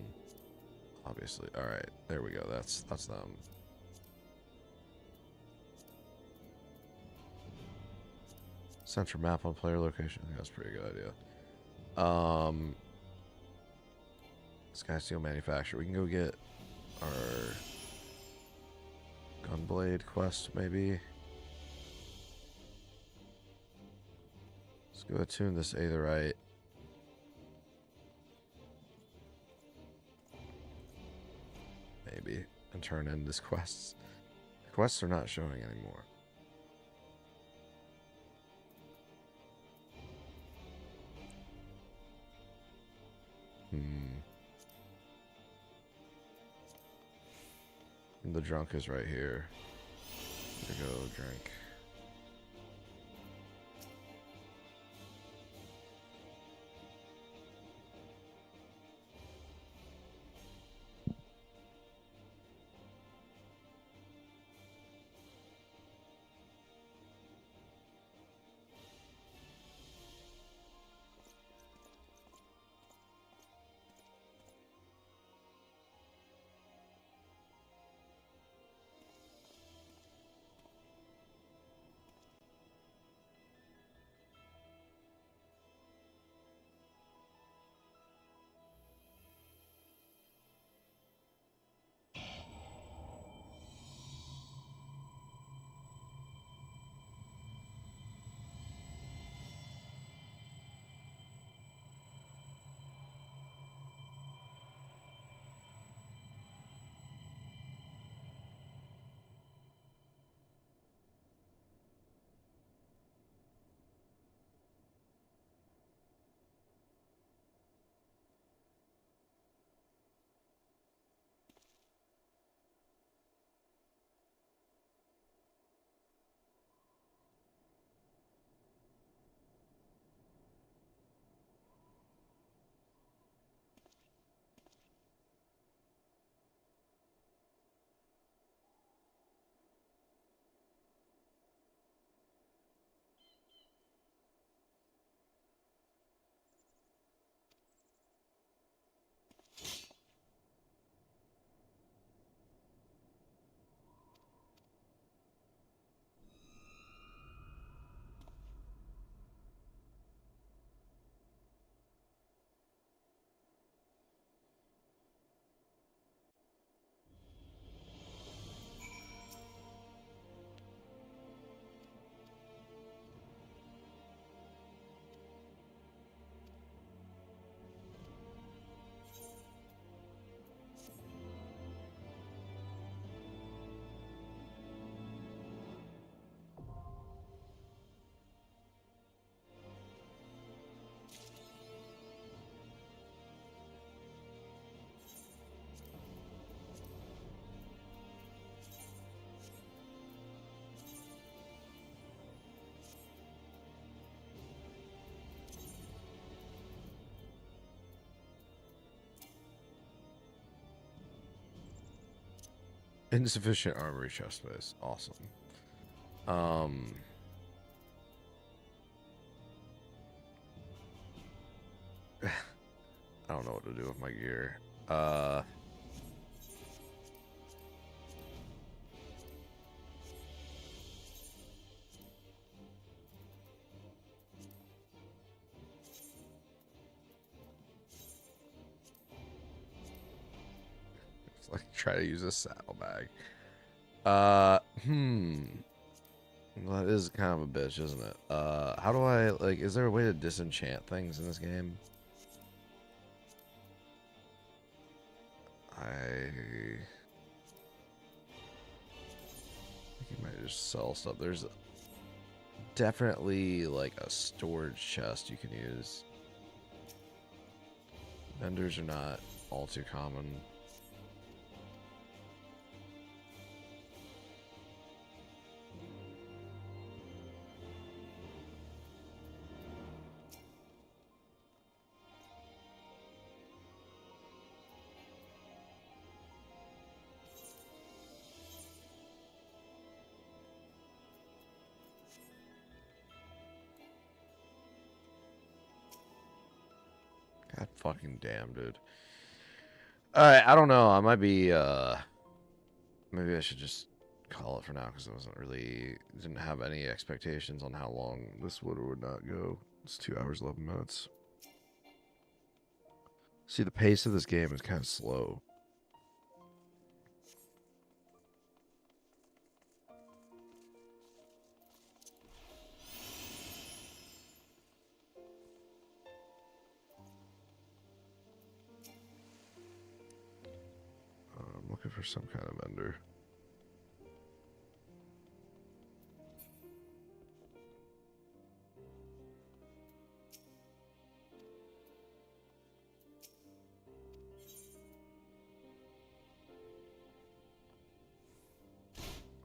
obviously. All right, there we go. That's them. Central map on player location. I think that's a pretty good idea. Sky Steel Manufacturer. We can go get our Gunblade quest, maybe. Let's go attune this Aetherite. Maybe. And turn in this quests. The quests are not showing anymore. And the drunk is right here. To go drink. Insufficient armory chest space. Awesome. I don't know what to do with my gear. It's like try to use a saddlebag. Well, that is kind of a bitch, isn't it? How do I, like, is there a way to disenchant things in this game? I think you might just sell stuff. There's definitely, like, a storage chest you can use. Vendors are not all too common. God fucking damn, dude. Alright, I don't know. I might be, maybe I should just call it for now, because I wasn't really, didn't have any expectations on how long this would or would not go. It's 2 hours, 11 minutes. See, the pace of this game is kind of slow. I'm looking for some kind of vendor.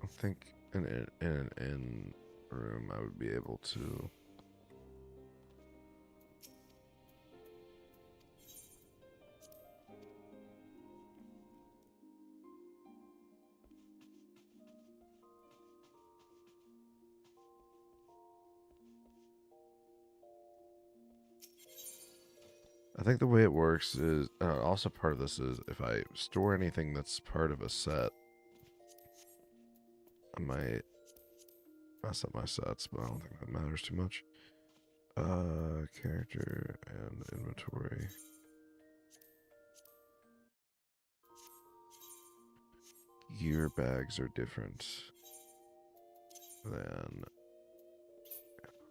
I think in an room I would be able to. I think the way it works is, also part of this is if I store anything that's part of a set, I might mess up my sets, but I don't think that matters too much. Character and inventory. Gear bags are different than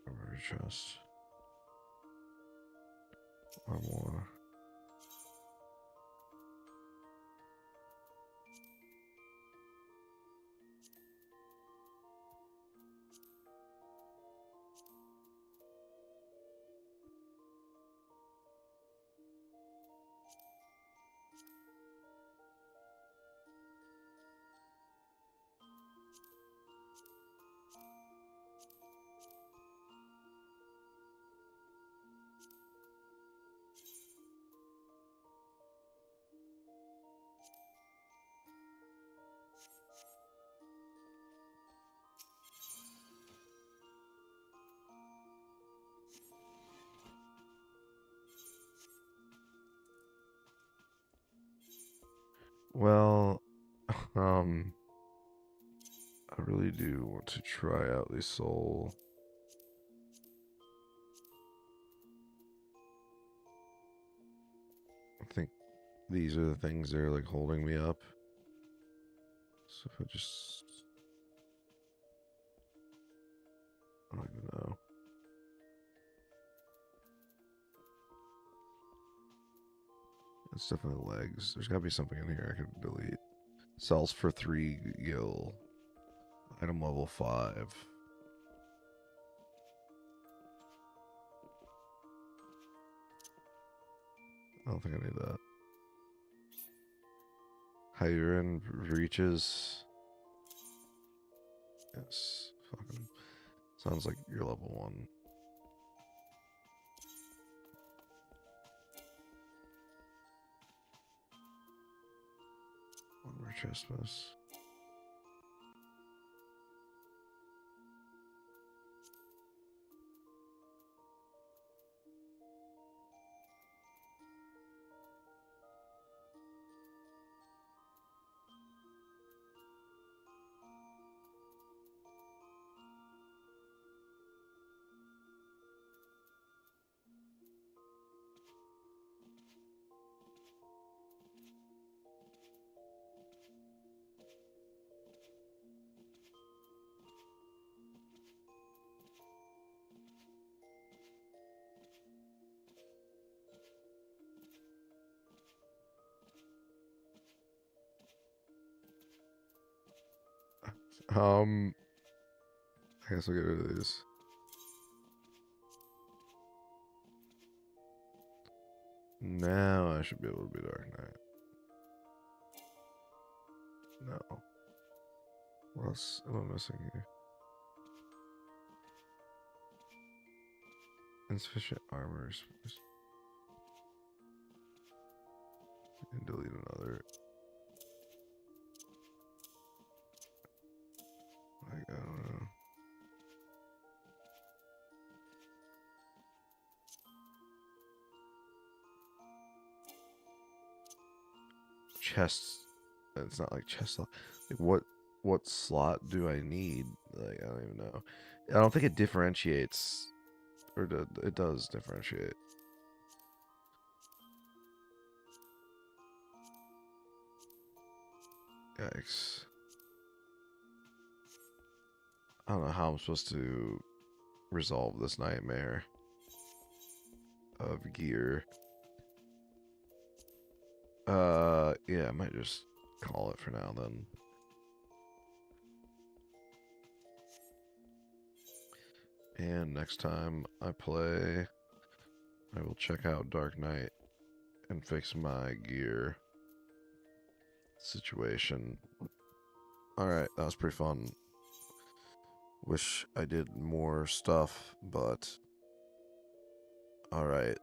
armor chest. Armor. Well, I really do want to try out the soul. I think these are the things that are like holding me up. So if I just, I don't even know. It's definitely legs. There's gotta be something in here I could delete. Sells for 3 gil. Item level 5. I don't think I need that. Hyren reaches. Yes. Fucking. Sounds like you're level 1. One more chest miss. I guess I'll get rid of these. Now I should be able to be Dark Knight. No. What else am I missing here? Insufficient armor space. And delete another. Like, I don't know. Chests. It's not like chest slot. Like what slot do I need? Like, I don't even know. I don't think it differentiates, or it does differentiate. Yikes. I don't know how I'm supposed to resolve this nightmare of gear. Yeah, I might just call it for now then. And next time I play, I will check out Dark Knight and fix my gear situation. Alright, that was pretty fun. Wish I did more stuff, but alright.